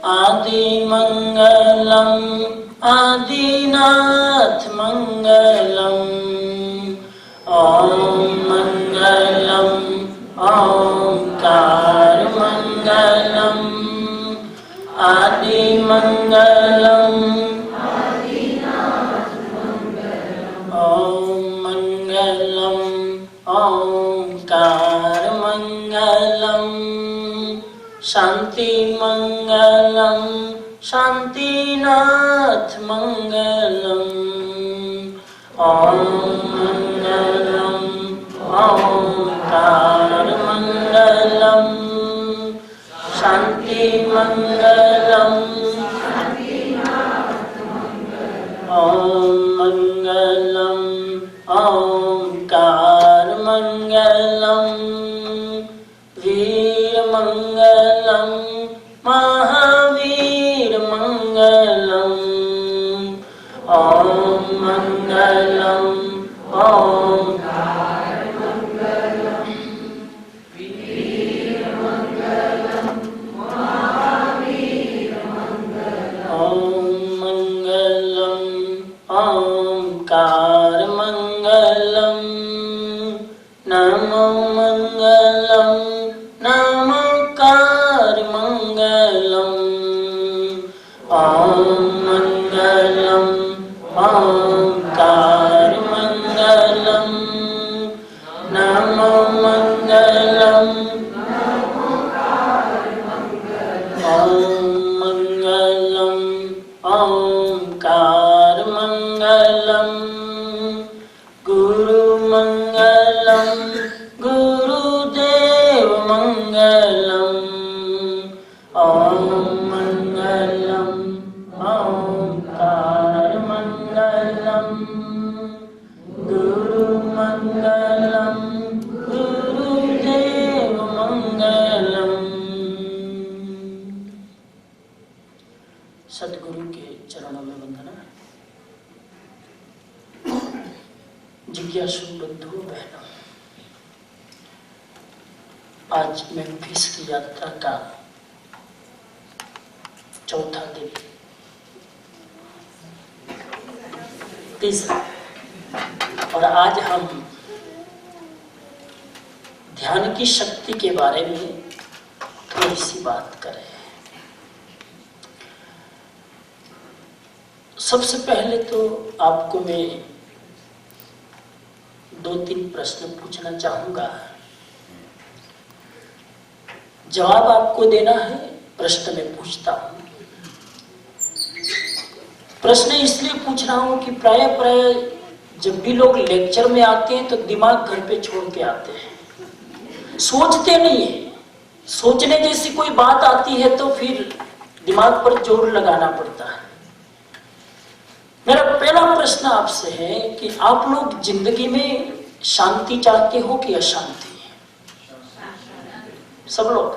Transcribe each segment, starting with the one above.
आदिमंगलम् आदिनाथ मंगलम्। ओम मंगलम् ओंकार मंगलम् आदिमंगलम् ओम मंगलम् ओंकार मंगलम् शांति मंगलम् शांतिनाथ मंगलम्। ओम मंगलम् ओंकार मंगलम् शांति मंगलम् ओम मंगलम् ओंकार मंगलम् वीर मंगलम् महावीर मंगलम्। ओम मंगलम् ओंकार मंगलम् वीर मंगलम् महावीर मंगलम्। ओम मंगलम् ओंकार मंगलम् नमो मंगलम् नमोकार मंगलम्। ओम मंगलम् ओंकार मंगलम् नमो मंगलम् ओम मंगलम् ओंकार मंगलम् गुरु मंगलम् गुरुदेव मंगलम्। ओम मंगलम् ओंकार मंगलम् गुरु मंगलम् गुरुदेव मंगलम्। सद्गुरु के चरणों में वंदना। जिज्ञासु बंधु बहनों, आज मेम्फिस की यात्रा का चौथा दिन, तीसरा, और आज हम ध्यान की शक्ति के बारे में थोड़ी सी बात करें। सबसे पहले तो आपको मैं 2-3 प्रश्न पूछना चाहूंगा, जवाब आपको देना है। प्रश्न में पूछता हूं। प्रश्न इसलिए पूछ रहा हूं कि प्राय जब भी लोग लेक्चर में आते हैं तो दिमाग घर पे छोड़ के आते हैं, सोचते नहीं है। सोचने जैसी कोई बात आती है तो फिर दिमाग पर जोर लगाना पड़ता है। मेरा पहला प्रश्न आपसे है कि आप लोग जिंदगी में शांति चाहते हो कि अशांति? सब लोग?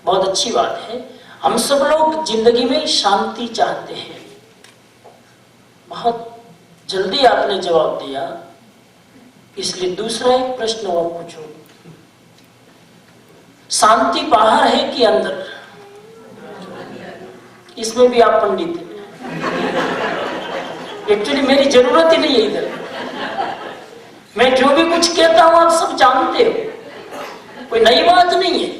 बहुत अच्छी बात है। हम सब लोग जिंदगी में शांति चाहते हैं। बहुत जल्दी आपने जवाब दिया, इसलिए दूसरा एक प्रश्न और पूछो। शांति बाहर है कि अंदर? इसमें भी आप पंडित हैं। एक्चुअली मेरी जरूरत ही नहीं है इधर। मैं जो भी कुछ कहता हूं आप सब जानते हो, कोई नई बात नहीं है।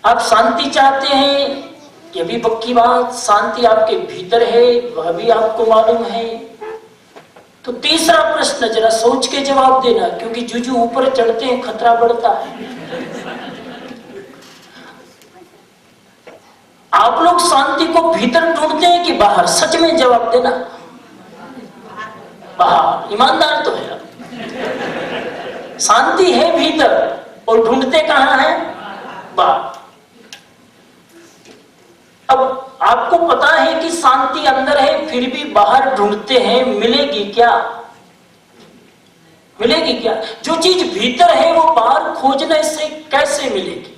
आप शांति चाहते हैं, ये भी पक्की बात। शांति आपके भीतर है, वह भी आपको मालूम है। तो तीसरा प्रश्न जरा सोच के जवाब देना, क्योंकि जो ऊपर चढ़ते हैं खतरा बढ़ता है। आप लोग शांति को भीतर ढूंढते हैं कि बाहर? सच में जवाब देना। बाहर। ईमानदार तो है आप। शांति है भीतर और ढूंढते कहां है? बाहर। अब आपको पता है कि शांति अंदर है, फिर भी बाहर ढूंढते हैं। मिलेगी क्या? मिलेगी क्या? जो चीज भीतर है वो बाहर खोजने से कैसे मिलेगी?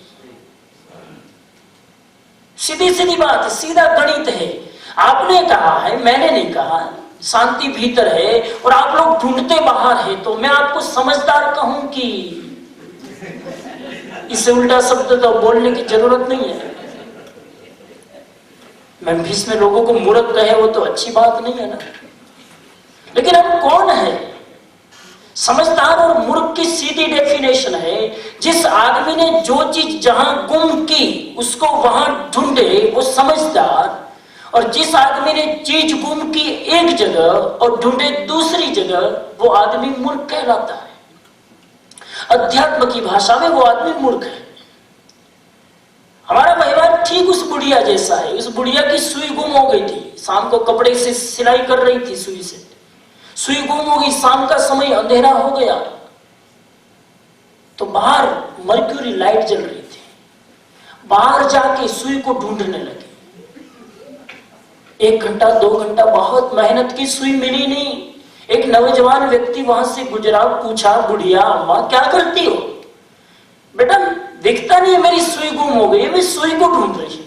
सीधी सीधी बात, सीधा गणित है। आपने कहा है, मैंने नहीं कहा। शांति भीतर है और आप लोग ढूंढते बाहर है, तो मैं आपको समझदार कहूं कि इससे उल्टा शब्द तो बोलने की जरूरत नहीं है। मेम्फिस में लोगों को मूर्ख कहे वो तो अच्छी बात नहीं है ना। लेकिन अब कौन है समझदार और मूर्ख की सीधी डेफिनेशन है, जिस आदमी ने जो चीज जहां गुम की उसको वहां ढूंढे वो समझदार, और जिस आदमी ने चीज गुम की एक जगह और ढूंढे दूसरी जगह वो आदमी मूर्ख कहलाता है। अध्यात्म की भाषा में वो आदमी मूर्ख है। हमारा व्यवहार ठीक उस बुढ़िया जैसा है। उस बुढ़िया की सुई गुम हो गई थी, शाम को कपड़े से सिलाई कर रही थी, सुई से सुई गुम हो गई, शाम का समय अंधेरा हो गया तो बाहर मर्क्यूरी लाइट जल रही थी, बाहर जाके सुई को ढूंढने लगी। 1 घंटा 2 घंटा बहुत मेहनत की, सुई मिली नहीं। एक नौजवान व्यक्ति वहां से गुजरा, पूछा, बुढ़िया अम्मा क्या करती हो? बेटा दिखता नहीं है, मेरी सुई गुम हो गई, मैं सुई को ढूंढ रही हूं।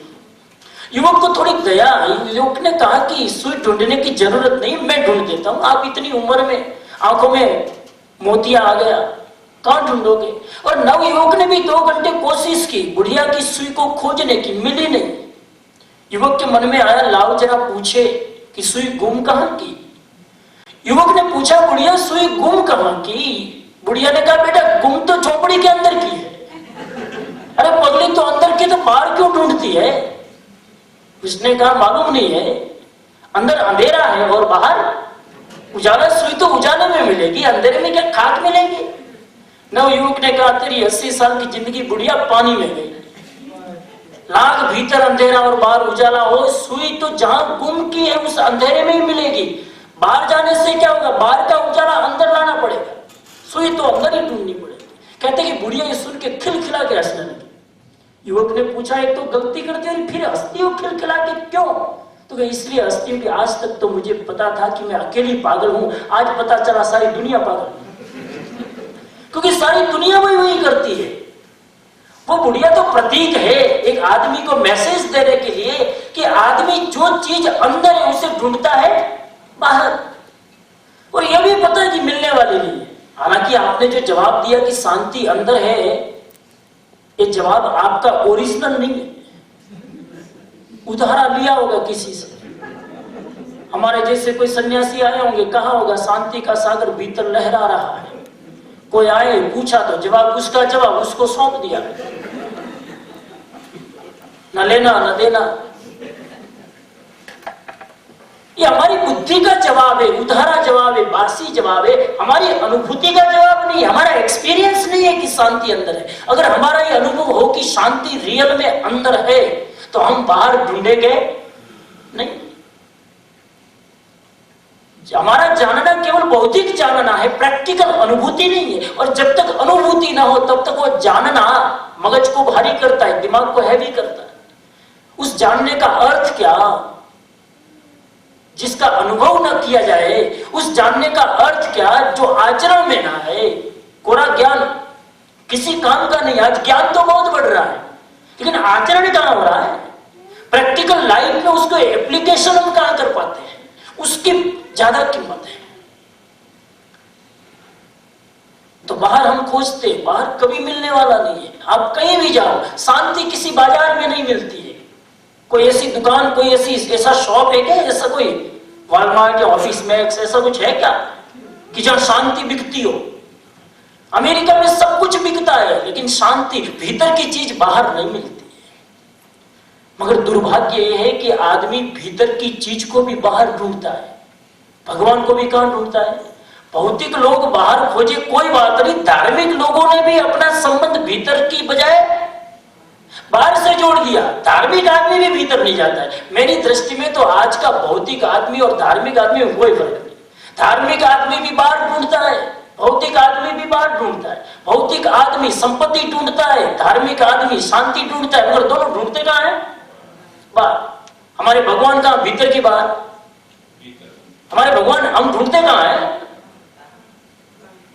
युवक को थोड़ी दया आई। युवक ने कहा कि सुई ढूंढने की जरूरत नहीं, मैं ढूंढ देता हूं। आप इतनी उम्र में आंखों में मोतिया आ गया, कहां ढूंढोगे? और नव युवक ने भी 2 घंटे कोशिश की बुढ़िया की सुई को खोजने की, मिली नहीं। युवक के मन में आया, लाओ जरा पूछे कि सुई गुम कहां की। युवक ने पूछा, बुढ़िया सुई गुम कहां की? बुढ़िया ने कहा, बेटा गुम तो झोपड़ी के अंदर की है। अरे पगली, तो अंदर की तो बाहर क्यों ढूंढती है? उसने कहा, मालूम नहीं है, अंदर अंधेरा है और बाहर उजाला। सुई तो उजाले में मिलेगी, अंधेरे में क्या खाक मिलेगी? नव युवक ने कहा, तेरी 80 साल की जिंदगी बुढ़िया पानी में गई। लाख भीतर अंधेरा और बाहर उजाला हो, सुई तो जहां गुम की है उस अंधेरे में ही मिलेगी। बाहर जाने से क्या होगा? बाहर का उजाला अंदर लाना पड़ेगा, सुई तो अंदर ही ढूंढनी पड़ेगी। कहते कि बुढ़िया ये सुन के खिलखिला के हंसने लगी। युवक ने पूछा, एक तो गलती करती हो फिर हंसती हो खिलखिला के, क्यों? तो इसलिए हंसती हूं कि आज तक तो मुझे पता था कि मैं अकेली पागल हूं, आज पता चला सारी दुनिया पागल। क्योंकि सारी दुनिया वही करती है। वो बुढ़िया तो प्रतीक है एक आदमी को मैसेज देने के लिए कि आदमी जो चीज अंदर है उसे ढूंढता है बाहर, और यह भी पता है कि मिलने वाली नहीं है। हालांकि आपने जो जवाब दिया कि शांति अंदर है, ये जवाब आपका ओरिजिनल नहीं है, उधारा लिया होगा किसी से। हमारे जैसे कोई सन्यासी आए होंगे, कहा होगा शांति का सागर भीतर लहरा रहा है। कोई आए पूछा तो जवाब उसका जवाब उसको सौंप दिया, न लेना न देना। ये हमारी बुद्धि का जवाब है, उधारा जवाब है, बासी जवाब है, हमारी अनुभूति का जवाब नहीं है, हमारा एक्सपीरियंस नहीं है कि शांति अंदर है। अगर हमारा ये अनुभव हो कि शांति रियल में अंदर है तो हम बाहर ढूंढेंगे नहीं। हमारा जानना केवल भौतिक जानना है, प्रैक्टिकल अनुभूति नहीं है। और जब तक अनुभूति ना हो तब तक वो जानना मगज को भारी करता है, दिमाग को हैवी करता है। उस जानने का अर्थ क्या जिसका अनुभव न किया जाए, उस जानने का अर्थ क्या जो आचरण में ना है। कोरा ज्ञान किसी काम का नहीं। आज ज्ञान तो बहुत बढ़ रहा है लेकिन आचरण कहां हो रहा है? प्रैक्टिकल लाइफ में उसको एप्लीकेशन हम कहां कर पाते हैं, उसकी ज्यादा कीमत है। तो बाहर हम खोजते, बाहर कभी मिलने वाला नहीं है। आप कहीं भी जाओ, शांति किसी बाजार में नहीं मिलती है। कोई ऐसी दुकान, कोई ऐसा शॉप है क्या, ऐसा कोई वॉलमार्ट या ऑफिस मैक्स ऐसा कुछ है क्या कि जहां शांति बिकती हो? अमेरिका में सब कुछ बिकता है लेकिन शांति, भीतर की चीज बाहर नहीं मिलती है। मगर दुर्भाग्य यह है कि आदमी भीतर की चीज को भी बाहर ढूंढता है, भगवान को भी कहां ढूंढता है? भौतिक लोग बाहर खोजे कोई बात नहीं, धार्मिक लोगों ने भी अपना संबंध भीतर की बजाय बाहर से जोड़ दिया। धार्मिक आदमी भी भीतर नहीं जाता है। मेरी दृष्टि में तो आज का भौतिक आदमी और धार्मिक आदमी में कोई फर्क नहीं। धार्मिक आदमी भी बाहर ढूंढता है, भौतिक आदमी भी बाहर ढूंढता है। भौतिक आदमी संपत्ति ढूंढता है, धार्मिक आदमी शांति ढूंढता है। मगर दोनों ढूंढते कहां है? बाहर। हमारे भगवान कहां? भीतर की बाहर। हमारे भगवान हम ढूंढते कहां है?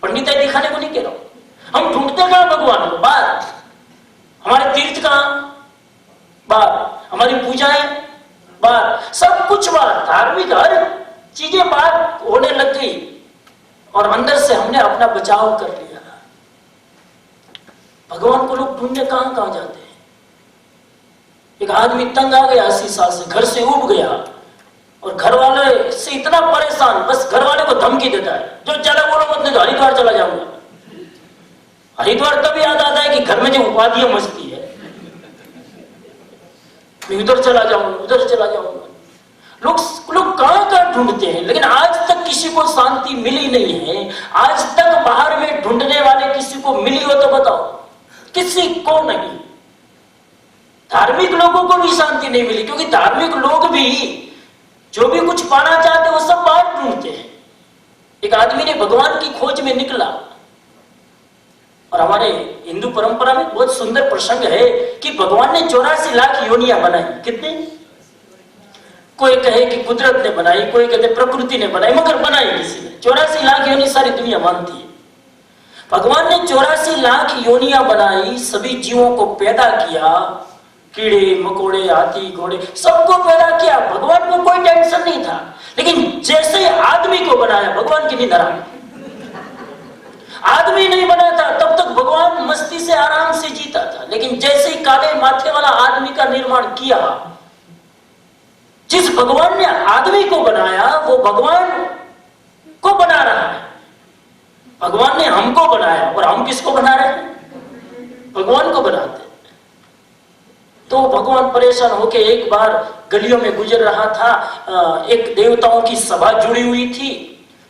पंडिताई दिखाने को नहीं कह रहा हूं, हम ढूंढते कहां भगवान को? बाहर। हमारे तीर्थ कहां? बाहर। हमारी पूजाएं बाहर, सब कुछ बाहर। धार्मिक हर चीजें बाहर होने लग गई और अंदर से हमने अपना बचाव कर लिया। भगवान को लोग ढूंढने कहां कहां जाते हैं। एक आदमी तंग आ गया 80 साल से, घर से उब गया और घर वाले से इतना परेशान, बस घर वाले को धमकी देता है, जो ज्यादा बोलो मत नहीं तो हरिद्वार चला जाऊंगा। हरिद्वार तब याद आता है कि घर में जो उपाधियां मचती है, मैं उधर चला जाऊंगा, उधर चला जाऊंगा। लोग कहां कहां ढूंढते हैं, लेकिन आज तक किसी को शांति मिली नहीं है। आज तक बाहर में ढूंढने वाले किसी को मिली हो तो बताओ, किसी को नहीं। धार्मिक लोगों को भी शांति नहीं मिली, क्योंकि धार्मिक लोग भी जो भी कुछ पाना चाहते वो सब बाहर ढूंढते हैं। एक आदमी ने भगवान की खोज में निकला, और हमारे हिंदू परंपरा में बहुत सुंदर प्रसंग है कि भगवान ने 84 लाख योनियां बनाई। कितने? कोई कहे कि कुदरत ने बनाई, कोई कहते प्रकृति ने बनाई, मगर बनाई किसी ने। 84 लाख योनि सारी दुनिया मानती है। भगवान ने 84 लाख योनियां बनाई, सभी जीवों को पैदा किया, कीड़े मकोड़े हाथी घोड़े सबको पैदा किया। भगवान को कोई टेंशन नहीं था, लेकिन जैसे आदमी को बनाया भगवान की नींद हराम। आदमी नहीं बना था तब तक भगवान मस्ती से आराम से जीता था, लेकिन जैसे ही काले माथे वाला आदमी का निर्माण किया, जिस भगवान ने आदमी को बनाया वो भगवान को बना रहा है। भगवान ने हमको बनाया और हम किसको बना रहे हैं? भगवान को बनाते। तो भगवान परेशान होके एक बार गलियों में गुजर रहा था, एक देवताओं की सभा जुड़ी हुई थी।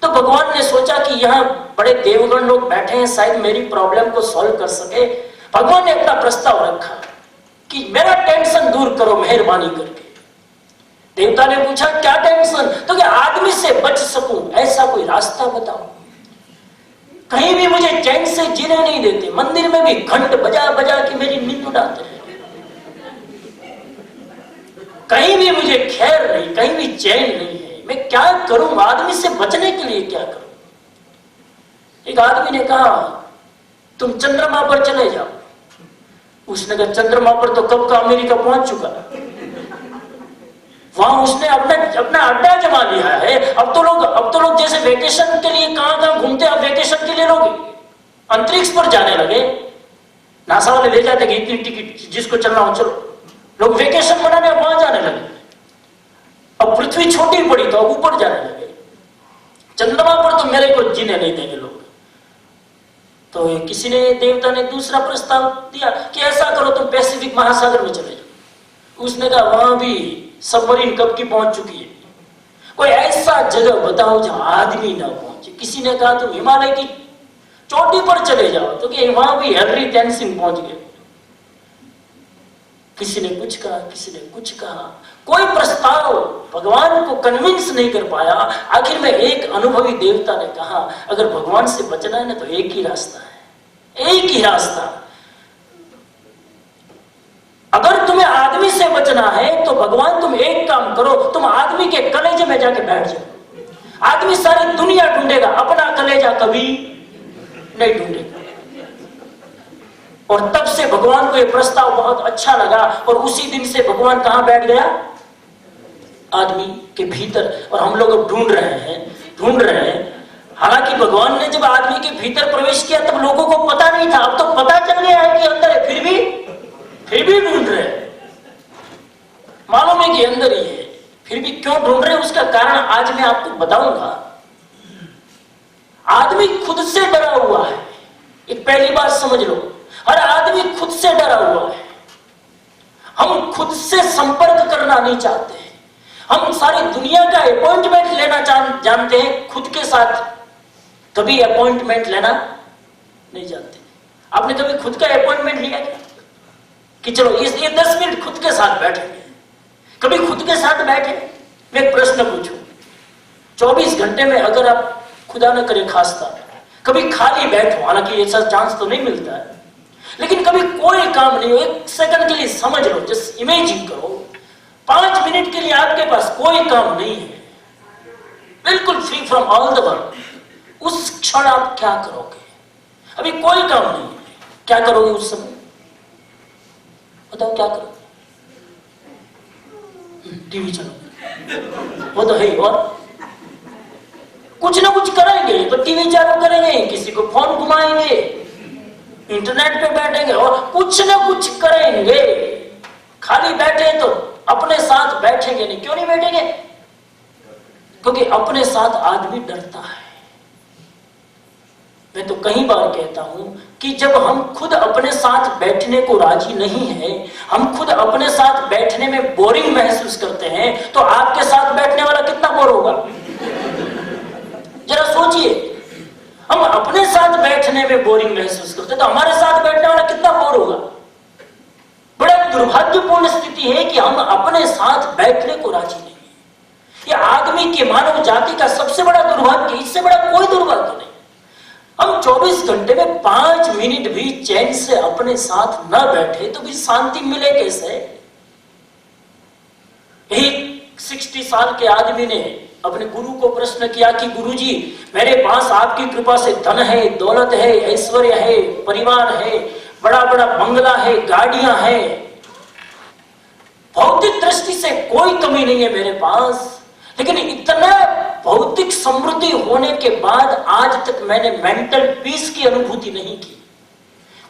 तो भगवान ने सोचा कि यहाँ बड़े देवगण लोग बैठे हैं, शायद मेरी प्रॉब्लम को सॉल्व कर सके। भगवान ने अपना प्रस्ताव रखा कि मेरा टेंशन दूर करो मेहरबानी करके। देवता ने पूछा क्या टेंशन? तो कि आदमी से बच सकूं ऐसा कोई रास्ता बताओ। कहीं भी मुझे चैन से जीने नहीं देते, मंदिर में भी घंट बजा बजा के मेरी नींद उड़ाते हैं, कहीं भी मुझे खैर नहीं, कहीं भी चैन नहीं है। मैं क्या करूं? आदमी से बचने के लिए क्या करूं? एक आदमी ने कहा तुम चंद्रमा पर चले जाओ। उसने कहा चंद्रमा पर तो कब का अमेरिका पहुंच चुका, वहां उसने अपना अड्डा जमा लिया है। अब तो लोग जैसे वेकेशन के लिए कहां कहां घूमते, अब वेकेशन के लिए लोग अंतरिक्ष पर जाने लगे। नासा वाले ले जाते कि इतनी टिकट जिसको चलना हो चलो, लोग वेकेशन बनाने वहां जाने लगे। अब पृथ्वी छोटी पड़ी तो अब ऊपर जाने लगे। चंद्रमा पर तो मेरे को जीने नहीं देंगे लोग। तो किसी ने, देवता ने दूसरा प्रस्ताव दिया कि ऐसा करो तुम पैसिफिक महासागर में चले जाओ। उसने कहा वहां भी सबमरीन कब की पहुंच चुकी है, कोई ऐसा जगह बताओ जहां आदमी ना पहुंचे। किसी ने कहा तुम हिमालय की चोटी पर चले जाओ, तो कि वहां भी हेनरी टेंसिंग पहुंच गए। किसी ने कुछ कहा, किसी ने कुछ कहा, कोई प्रस्ताव भगवान को कन्विंस नहीं कर पाया। आखिर में एक अनुभवी देवता ने कहा अगर भगवान से बचना है ना तो एक ही रास्ता है, एक ही रास्ता। अगर तुम्हें आदमी से बचना है तो भगवान तुम एक काम करो, तुम आदमी के कलेजे में जाके बैठ जाओ। आदमी सारी दुनिया ढूंढेगा, अपना कलेजा कभी नहीं ढूंढेगा। और तब से भगवान को यह प्रस्ताव बहुत अच्छा लगा और उसी दिन से भगवान कहां बैठ गया? आदमी के भीतर। और हम लोग अब ढूंढ रहे हैं। हालांकि भगवान ने जब आदमी के भीतर प्रवेश किया तब लोगों को पता नहीं था, अब तो पता चल गया है कि अंदर है, फिर भी ढूंढ रहे हैं। मालूम है कि अंदर ही है, फिर भी क्यों ढूंढ रहे हैं उसका कारण आज मैं आपको बताऊंगा। आदमी खुद से डरा हुआ है, एक पहली बात समझ लो। हर आदमी खुद से डरा हुआ है। हम खुद से संपर्क करना नहीं चाहते हैं। हम सारी दुनिया का अपॉइंटमेंट लेना जानते हैं, खुद के साथ कभी अपॉइंटमेंट लेना नहीं जानते। आपने कभी खुद का अपॉइंटमेंट लिया क्या कि चलो ये 10 मिनट खुद के साथ बैठेंगे? कभी खुद के साथ बैठे? मैं एक प्रश्न पूछूं, 24 घंटे में अगर आप खुदा न करे खास्ता कभी खाली बैठो, हालांकि ऐसा चांस तो नहीं मिलता है, लेकिन कभी कोई काम नहीं हो, एक सेकंड के लिए समझ लो, जस्ट इमेजिन करो, 5 मिनट के लिए आपके पास कोई काम नहीं है, बिल्कुल free from all the world, उस क्षण आप क्या करोगे? अभी कोई काम नहीं है, क्या करोगे उस समय? बताओ क्या करोगे? टीवी चलो, वो तो है ही, और कुछ ना कुछ करेंगे, तो टीवी चालू करेंगे, किसी को फोन घुमाएंगे, इंटरनेट पे बैठेंगे और कुछ ना कुछ करेंगे। खाली बैठे तो अपने साथ बैठेंगे नहीं। क्यों नहीं बैठेंगे? क्योंकि अपने साथ आदमी डरता है। मैं तो कई बार कहता हूं कि जब हम खुद अपने साथ बैठने को राजी नहीं है, हम खुद अपने साथ बैठने में बोरिंग महसूस करते हैं, तो आपके साथ बैठने वाला कितना बोर होगा? जरा सोचिए, हम अपने साथ बैठने में बोरिंग महसूस करते हैं, तो हमारे साथ बैठने वाला कितना बोर होगा? बड़ा दुर्भाग्यपूर्ण स्थिति है कि हम अपने साथ बैठने को राजी नहीं है। यह आदमी के मानव जाति का सबसे बड़ा दुर्भाग्य, इससे बड़ा कोई दुर्भाग्य नहीं। हम 24 घंटे में 5 मिनट भी चैन से अपने साथ न बैठे तो भी शांति मिले कैसे? एक 60 साल के आदमी ने अपने गुरु को प्रश्न किया कि गुरुजी, मेरे पास आपकी कृपा से धन है, दौलत है, ऐश्वर्य है, परिवार है, बड़ा बड़ा बंगला है, गाड़ियां हैं, भौतिक दृष्टि से कोई कमी नहीं है मेरे पास, लेकिन इतना भौतिक समृद्धि होने के बाद आज तक मैंने मेंटल पीस की अनुभूति नहीं की।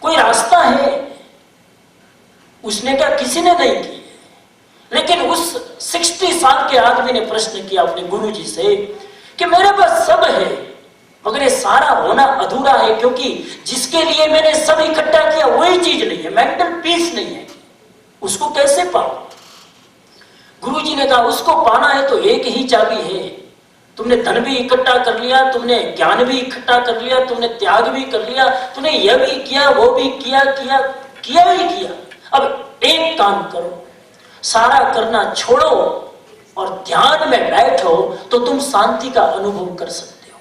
कोई रास्ता है? उसने कहा किसी ने नहीं की। लेकिन उस 60 साल के आदमी ने प्रश्न किया अपने गुरुजी से कि मेरे पास सब है, मगर ये सारा होना अधूरा है, क्योंकि जिसके लिए मैंने सब इकट्ठा किया वही चीज नहीं है, मेंटल पीस नहीं है। उसको कैसे पाऊं? गुरुजी ने कहा उसको पाना है तो एक ही चाबी है। तुमने धन भी इकट्ठा कर लिया, तुमने ज्ञान भी इकट्ठा कर लिया, तुमने त्याग भी कर लिया, तुमने यह भी किया, वो भी किया ही किया। अब एक काम करो, सारा करना छोड़ो और ध्यान में बैठो तो तुम शांति का अनुभव कर सकते हो।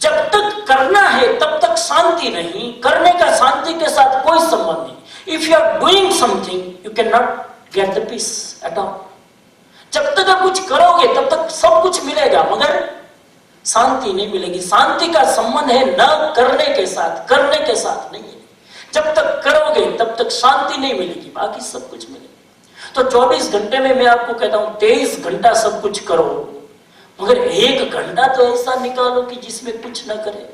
जब तक करना है तब तक शांति नहीं, करने का शांति के साथ कोई संबंध नहीं। If you are doing something you can not get the peace at all. जब तक आप कुछ करोगे तब तक सब कुछ मिलेगा, मगर शांति नहीं मिलेगी। शांति का संबंध है न करने के साथ, करने के साथ नहीं है। जब तक करोगे तब तक शांति नहीं मिलेगी, बाकी सब कुछ मिलेगा। तो 24 घंटे में मैं आपको कहता हूं 23 घंटा सब कुछ करो, मगर 1 घंटा तो ऐसा निकालो कि जिसमें कुछ ना करे।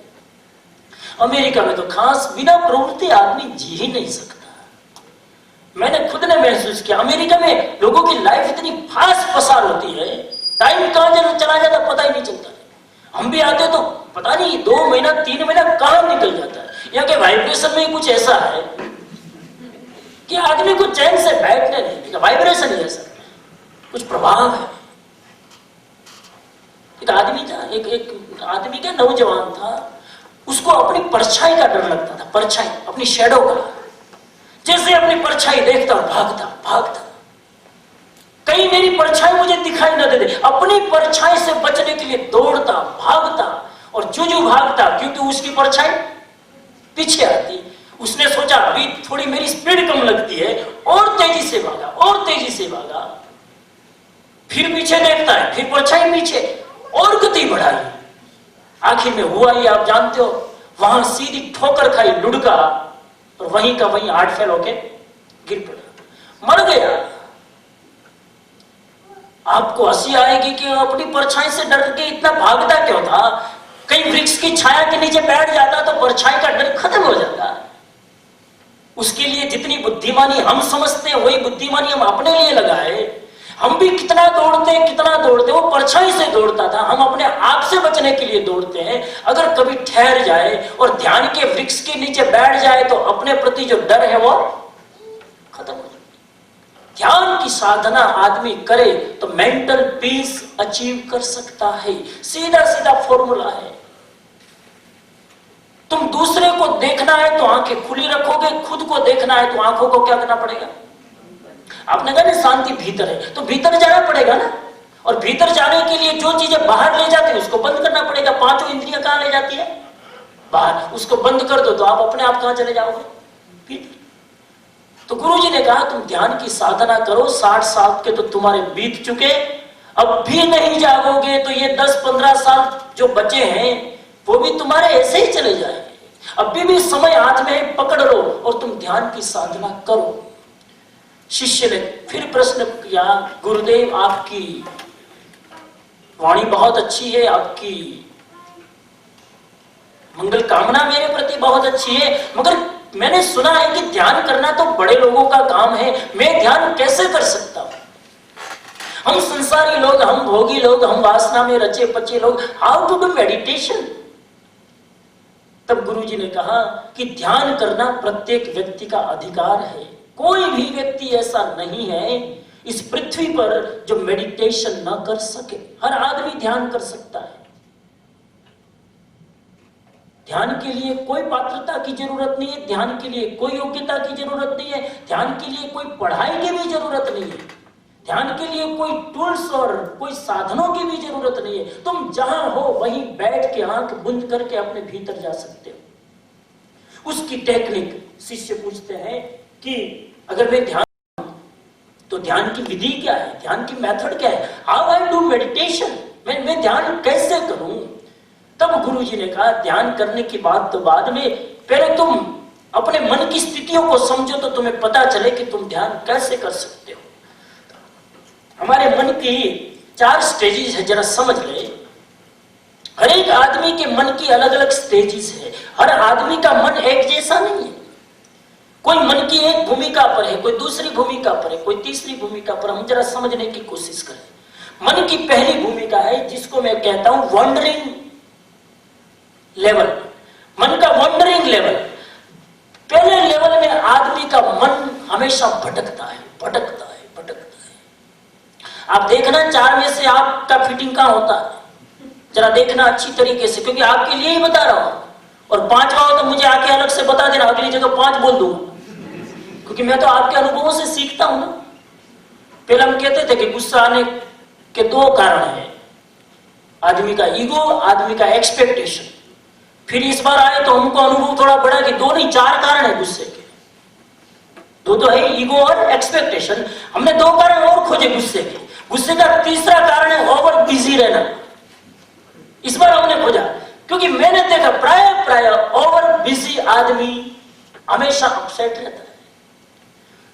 अमेरिका में तो खास बिना प्रवृत्ति आदमी जी ही नहीं सकता। मैंने खुद ने महसूस किया, अमेरिका में लोगों की लाइफ इतनी फास्ट पसार होती है, टाइम कहां चला जाता पता ही नहीं चलता। हम भी आते तो पता नहीं 2 महीना 3 महीना कहां निकल जाता है। यहाँ के वाइब्रेशन में कुछ ऐसा है कि आदमी को चैन से बैठने नहीं देगा। वाइब्रेशन ही ऐसा कुछ प्रभाव है। एक आदमी का नौजवान था, उसको अपनी परछाई का डर लगता था, परछाई अपनी शैडो का। जैसे अपनी परछाई देखता भागता, कहीं मेरी परछाई मुझे दिखाई न दे, अपनी परछाई से बचने के लिए दौड़ता भागता और जूझू भागता, क्योंकि उसकी परछाई पीछे आती। उसने सोचा अभी थोड़ी मेरी स्पीड कम लगती है, और तेजी से भागा, फिर पीछे देखता है, फिर परछाई पीछे, और गति बढ़ाई। आखिर में हुआ ये आप जानते हो, वहां सीधी ठोकर खाई लुढ़का और वहीं का वहीं हार्ट फेल होके गिर पड़ा, मर गया। आपको हंसी आएगी कि अपनी परछाई से डर के इतना भागता क्यों था? कहीं वृक्ष की छाया के नीचे बैठ जाता तो परछाई का डर खत्म हो जाता। उसके लिए जितनी बुद्धिमानी हम समझते हैं वही बुद्धिमानी हम अपने लिए लगाए। हम भी कितना दौड़ते, वो परछाई से दौड़ता था, हम अपने आप से बचने के लिए दौड़ते हैं। अगर कभी ठहर जाए और ध्यान के वृक्ष के नीचे बैठ जाए तो अपने प्रति जो डर है वो खत्म हो जाए। ध्यान की साधना आदमी करे तो मेंटल पीस अचीव कर सकता है। सीधा फॉर्मूला है। तुम दूसरे को देखना है तो आंखें खुली रखोगे, खुद को देखना है तो आंखों को क्या करना पड़ेगा? आपने कहा ना शांति भीतर है, तो भीतर जाना पड़ेगा ना। और भीतर जाने के लिए जो चीजें बाहर ले जाती है उसको बंद करना पड़ेगा। 5 इंद्रियां कहां ले जाती है? बाहर। उसको बंद कर दो तो आप अपने आप कहां चले जाओगे? भीतर। तो गुरुजी ने कहा तुम ध्यान की साधना करो, 60 साल के तो तुम्हारे बीत चुके, अब भी नहीं जागोगे तो ये 10-15 साल जो बचे हैं वो भी तुम्हारे ऐसे ही चले जाएंगे। अभी भी समय हाथ में पकड़ लो और तुम ध्यान की साधना करो। शिष्य ने फिर प्रश्न किया, गुरुदेव आपकी वाणी बहुत अच्छी है, आपकी मंगल कामना मेरे प्रति बहुत अच्छी है, मगर मैंने सुना है कि ध्यान करना तो बड़े लोगों का काम है, मैं ध्यान कैसे कर सकता हूं? हम संसारी लोग, हम भोगी लोग, हम वासना में रचे पचे लोग, हाउ टू डू मेडिटेशन? तब गुरुजी ने कहा कि ध्यान करना प्रत्येक व्यक्ति का अधिकार है। कोई भी व्यक्ति ऐसा नहीं है इस पृथ्वी पर जो मेडिटेशन ना कर सके। हर आदमी ध्यान कर सकता है। ध्यान के लिए कोई पात्रता की जरूरत नहीं है, ध्यान के लिए कोई योग्यता की जरूरत नहीं है, ध्यान के लिए कोई पढ़ाई की भी जरूरत नहीं है, ध्यान के लिए कोई टूल्स और कोई साधनों की भी जरूरत नहीं है। तुम जहां हो वहीं बैठ के आंख बंद करके अपने भीतर जा सकते हो। उसकी टेक्निक शिष्य पूछते हैं कि अगर मैं ध्यान, तो ध्यान की विधि क्या है, ध्यान की मेथड क्या है, हाउ आई डू मेडिटेशन, मैं ध्यान कैसे करूं? तब गुरुजी ने कहा ध्यान करने की बात तो बाद में, पहले तुम अपने मन की स्थितियों को समझो तो तुम्हें पता चले कि तुम ध्यान कैसे कर सकते हो। हमारे मन की 4 स्टेजेस है, जरा समझ ले। हर एक आदमी के मन की अलग अलग स्टेजेस है। हर आदमी का मन एक जैसा नहीं है। कोई मन की एक भूमिका पर है, कोई दूसरी भूमिका पर है, कोई तीसरी भूमिका पर। हम जरा समझने की कोशिश करें। मन की पहली भूमिका है जिसको मैं कहता हूं वॉन्डरिंग लेवल। मन का वॉन्डरिंग लेवल, पहले लेवल में आदमी का मन हमेशा भटकता है, भटकता है, भटकता है। आप देखना 4 में से आपका फिटिंग कहां होता है, जरा देखना अच्छी तरीके से, क्योंकि आपके लिए ही बता रहा हूं। और 5वां हो तो मुझे आके अलग से बता देना, अगली जगह 5 बोल दूंगा, क्योंकि मैं तो आपके अनुभवों से सीखता हूं ना। पहले हम कहते थे कि गुस्सा आने के 2 कारण है, आदमी का ईगो, आदमी का एक्सपेक्टेशन। फिर इस बार आए तो हमको अनुभव थोड़ा बढ़ा कि 2 नहीं 4 कारण है गुस्से के। 2 तो है, ईगो और एक्सपेक्टेशन। हमने 2 कारण और खोजे गुस्से के। गुस्से का तीसरा कारण है ओवर बिजी रहना। इस बार हमने खोजा, क्योंकि मैंने देखा प्राय ओवर बिजी आदमी हमेशा अपसेट रहता है।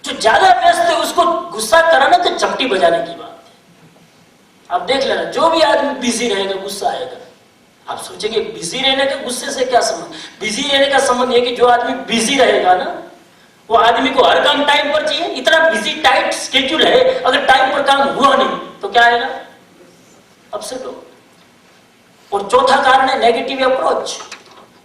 जो ज्यादा व्यस्त है उसको गुस्सा कराना तो चपटी बजाने की बात है। आप देख लेना, जो भी आदमी बिजी रहेगा गुस्सा आएगा। आप सोचेंगे बिजी रहने का गुस्से से क्या संबंध? बिजी रहने का संबंध है कि जो आदमी बिजी रहेगा ना, वो आदमी को हर काम टाइम पर चाहिए। इतना बिजी टाइट स्केड्यूल है, अगर टाइम पर काम हुआ नहीं तो क्या आएगा? अपसेट हो। और चौथा कारण है नेगेटिव अप्रोच।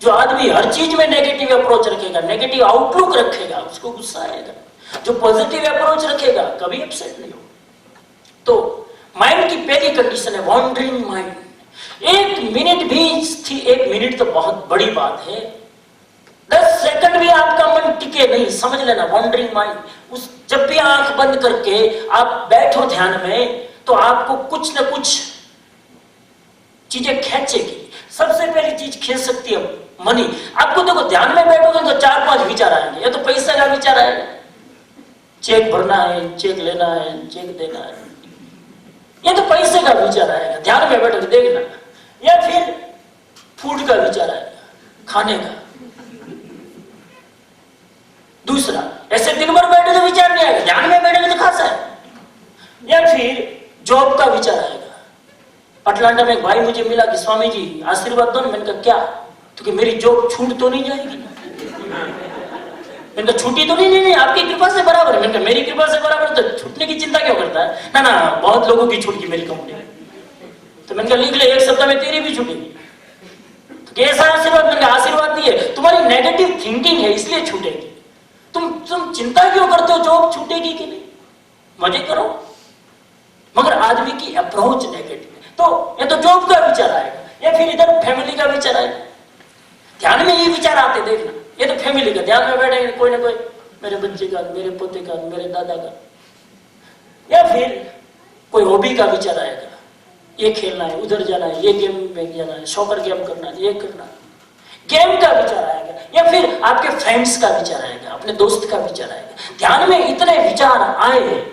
जो आदमी हर चीज में नेगेटिव अप्रोच रखेगा, नेगेटिव आउटलुक रखेगा, उसको गुस्सा आएगा। जो पॉजिटिव अप्रोच रखेगा कभी अपसेट नहीं होगा। तो माइंड की पहली कंडीशन है वॉन्डरिंग माइंड। 1 मिनट भी थी, 1 मिनट तो बहुत बड़ी बात है। 10 सेकंड भी आपका मन टिके नहीं, समझ लेना वॉन्डरिंग माइंड। उस जब भी आंख बंद करके आप बैठो ध्यान में, तो आपको कुछ न कुछ चीजें खेचेगी। सबसे पहली चीज खेच सकती है मनी। आपको देखो ध्यान में बैठोगे तो 4-5 विचार आएंगे। या तो पैसे का विचार आएगा, चेक भरना है, चेक लेना है, चेक देना है, ये तो पैसे का विचार आएगा ध्यान में बैठो देखना। या फिर फूड का विचार आएगा, खाने का। दूसरा, ऐसे दिन भर बैठे तो विचार नहीं आएगा, ध्यान में बैठे तो खासा है। या फिर जॉब का विचार आएगा। अटलांटा में एक भाई मुझे मिला कि स्वामी जी आशीर्वाद दो ना। मैंने कहा क्या? क्योंकि मेरी जॉब छूट तो नहीं जाएगी ना। मैंने कहा छुट्टी तो नहीं, आपकी कृपा से बराबर है। मैंने कहा मेरी कृपा से बराबर तो छूटने की चिंता क्यों करता है? ना बहुत लोगों की छूट की मेरी कंपनी में। तो मैंने कहा लिख ले, 1 सप्ताह में तेरी भी छूटेगी। तो कैसा आशीर्वाद? मैंने कहा आशीर्वाद नहीं है, तुम्हारी नेगेटिव थिंकिंग है इसलिए छूटेगी। तुम चिंता क्यों करते हो जॉब छूटेगी कि नहीं? मजे करो। मगर आदमी की अप्रोच नेगेटिव है। तो या तो जॉब का विचार आएगा, या फिर इधर फैमिली का विचार आएगा। ध्यान में ये विचार आते देखना। ये तो फैमिली का, ध्यान में बैठेंगे कोई ना कोई, मेरे बच्चे का, मेरे पोते का, मेरे दादा का। या फिर कोई हॉबी का विचार आएगा, ये खेलना है, उधर जाना है, ये गेम में जाना है, सॉकर गेम करना है, ये करना है। गेम का विचार आएगा। या फिर आपके फ्रेंड्स का विचार आएगा, अपने दोस्त का विचार आएगा। ध्यान में इतने विचार आए,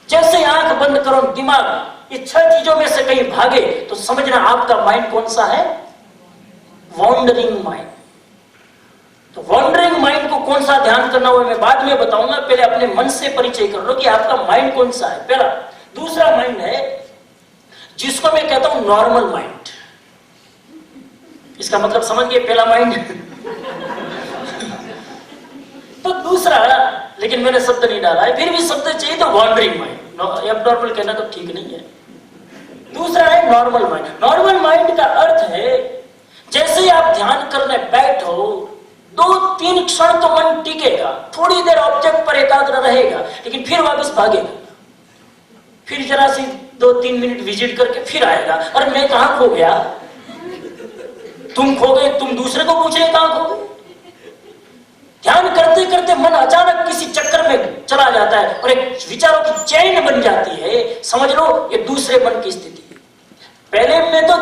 जैसे आंख बंद करो दिमाग ये 6 चीजों में से कहीं भागे तो समझना आपका माइंड कौन सा है? Wandering mind. तो वॉन्डरिंग माइंड को कौन सा ध्यान करना हुआ मैं बाद में बताऊंगा। पहले अपने मन से परिचय कर लो कि आपका माइंड कौन सा है, पहला। दूसरा माइंड है जिसको मैं कहता हूं नॉर्मल माइंड। इसका मतलब समझ गए, पहला माइंड। तो दूसरा, लेकिन मैंने शब्द नहीं डाला है, फिर भी शब्द चाहिए तो वॉन्डरिंग माइंड। एबनॉर्मल कहना तो ठीक नहीं है। दूसरा है नॉर्मल माइंड। नॉर्मल माइंड का अर्थ है जैसे ही आप ध्यान करने बैठो 2-3 क्षण तो मन टिकेगा, थोड़ी देर ऑब्जेक्ट पर एकाग्र रहेगा, लेकिन फिर वापस भागेगा, फिर जरा सी 2-3 मिनट विजिट करके फिर आएगा, और मैं कहां खो गया, तुम खो गए, तुम दूसरे को पूछ रहे कहां खो गए। ध्यान करते करते मन अचानक किसी चक्कर में चला जाता है और एक विचारों की चेन बन जाती है। समझ लो ये दूसरे मन की स्थिति है। पहले में तो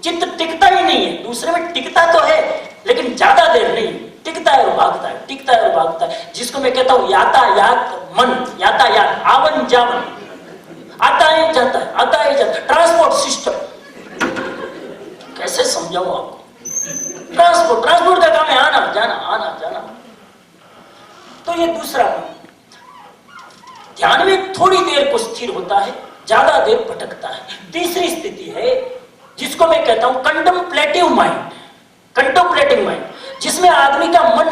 चित्त टिकता ही नहीं है, दूसरे में टिकता तो है लेकिन ज्यादा देर नहीं, टिकता है और भागता है, टिकता है और भागता है, जिसको मैं कहता हूं यातायात मन, यातायात, आवन जावन, आता है जाता है, आता है जाता है, ट्रांसपोर्ट सिस्टम। कैसे समझाऊं आपको? ट्रांसपोर्ट का काम है आना जाना, आना जाना। तो ये दूसरा ध्यान में थोड़ी देर को स्थिर होता है, ज्यादा देर भटकता है। तीसरी स्थिति है जिसको मैं कहता हूं कंटेम्पलेटिव माइंड, कंटेम्पलेटिंग माइंड, जिसमें आदमी का मन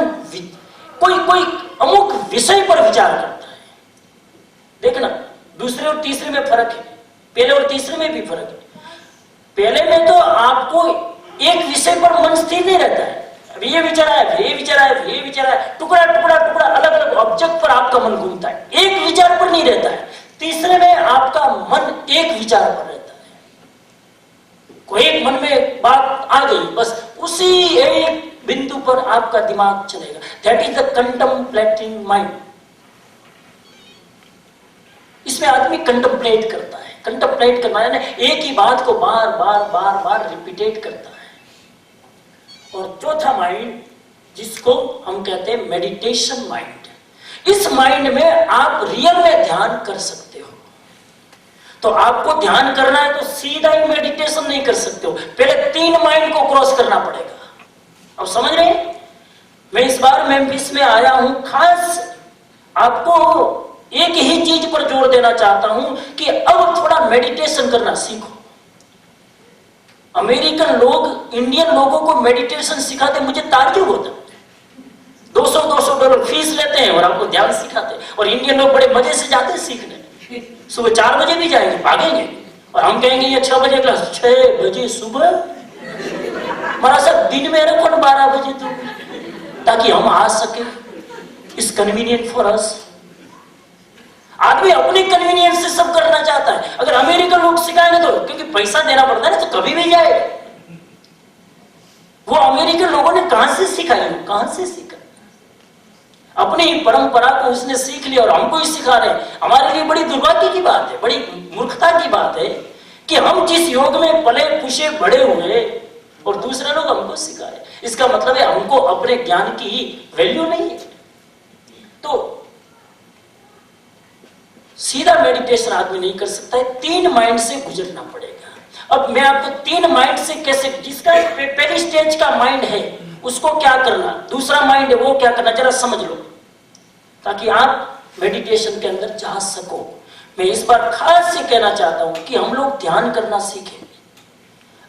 कोई अमुक विषय पर विचार करता है। देखना दूसरे और तीसरे में फर्क है, पहले और तीसरे में भी फर्क है। पहले में तो आपको एक विषय पर मन स्थिर नहीं रहता है, अभी ये विचार आया, फिर ये विचार आया, फिर ये विचार आया, टुकड़ा टुकड़ा टुकड़ा अलग अलग ऑब्जेक्ट पर आपका मन घूमता है, एक विचार पर नहीं रहता है। तीसरे में आपका मन एक विचार पर रहता है। कोई एक मन में बात आ गई, बस उसी एक बिंदु पर आपका दिमाग चलेगा। That is the contemplating mind. इसमें आदमी कंटेम्पलेट करता है। कंटेम्पलेट करना है ना, एक ही बात को बार बार बार बार रिपीटेट करता है। और चौथा माइंड जिसको हम कहते हैं मेडिटेशन माइंड। इस माइंड में आप रियल में ध्यान कर सकते हो। तो आपको ध्यान करना है तो सीधा ही मेडिटेशन नहीं कर सकते हो, पहले 3 माइंड को क्रॉस करना पड़ेगा। अब समझ रहे हैं? मैं इस बार मेम्फिस में आया हूं, खास आपको एक ही चीज पर जोर देना चाहता हूं कि अब थोड़ा मेडिटेशन करना सीखो। अमेरिकन लोग इंडियन लोगों को मेडिटेशन सिखाते, मुझे ताज्जुब होता है। $200 फीस लेते हैं और आपको ध्यान सिखाते हैं, और इंडियन लोग बड़े मजे से जाते हैं सीखने। सुबह 4 बजे भी जाएंगे, भागेंगे, और हम कहेंगे ये 6 बजे क्लास, 6 बजे सुबह, हमारा सब दिन में रखो 12 बजे तो, ताकि हम आ सके। इस कन्वीनियंट फॉर अस। आदमी अपने कन्वीनियंस से सब करना चाहता है। अगर अमेरिकन लोग सिखाएंगे तो, क्योंकि पैसा देना पड़ता है ना, तो कभी भी जाए। वो अमेरिकन लोगों ने कहां से सिखाई, कहां से सीखा? अपनी परंपरा को उसने सीख लिया और हमको ही सिखा रहे हैं। हमारे लिए बड़ी दुर्भाग्य की बात है, बड़ी मूर्खता की बात है कि हम जिस योग में पले पुषे बड़े हुए और दूसरे लोग हमको सिखाए। इसका मतलब है हमको अपने ज्ञान की वैल्यू नहीं है। तो सीधा मेडिटेशन आदमी नहीं कर सकता है, 3 माइंड से गुजरना पड़ेगा। अब मैं आपको 3 माइंड से कैसे, जिसका पहली स्टेज का माइंड है उसको क्या करना, दूसरा माइंड है वो क्या करना, जरा समझ लो, ताकि आप मेडिटेशन के अंदर जा सको। मैं इस बार खास से कहना चाहता हूं कि हम लोग ध्यान करना सीखें।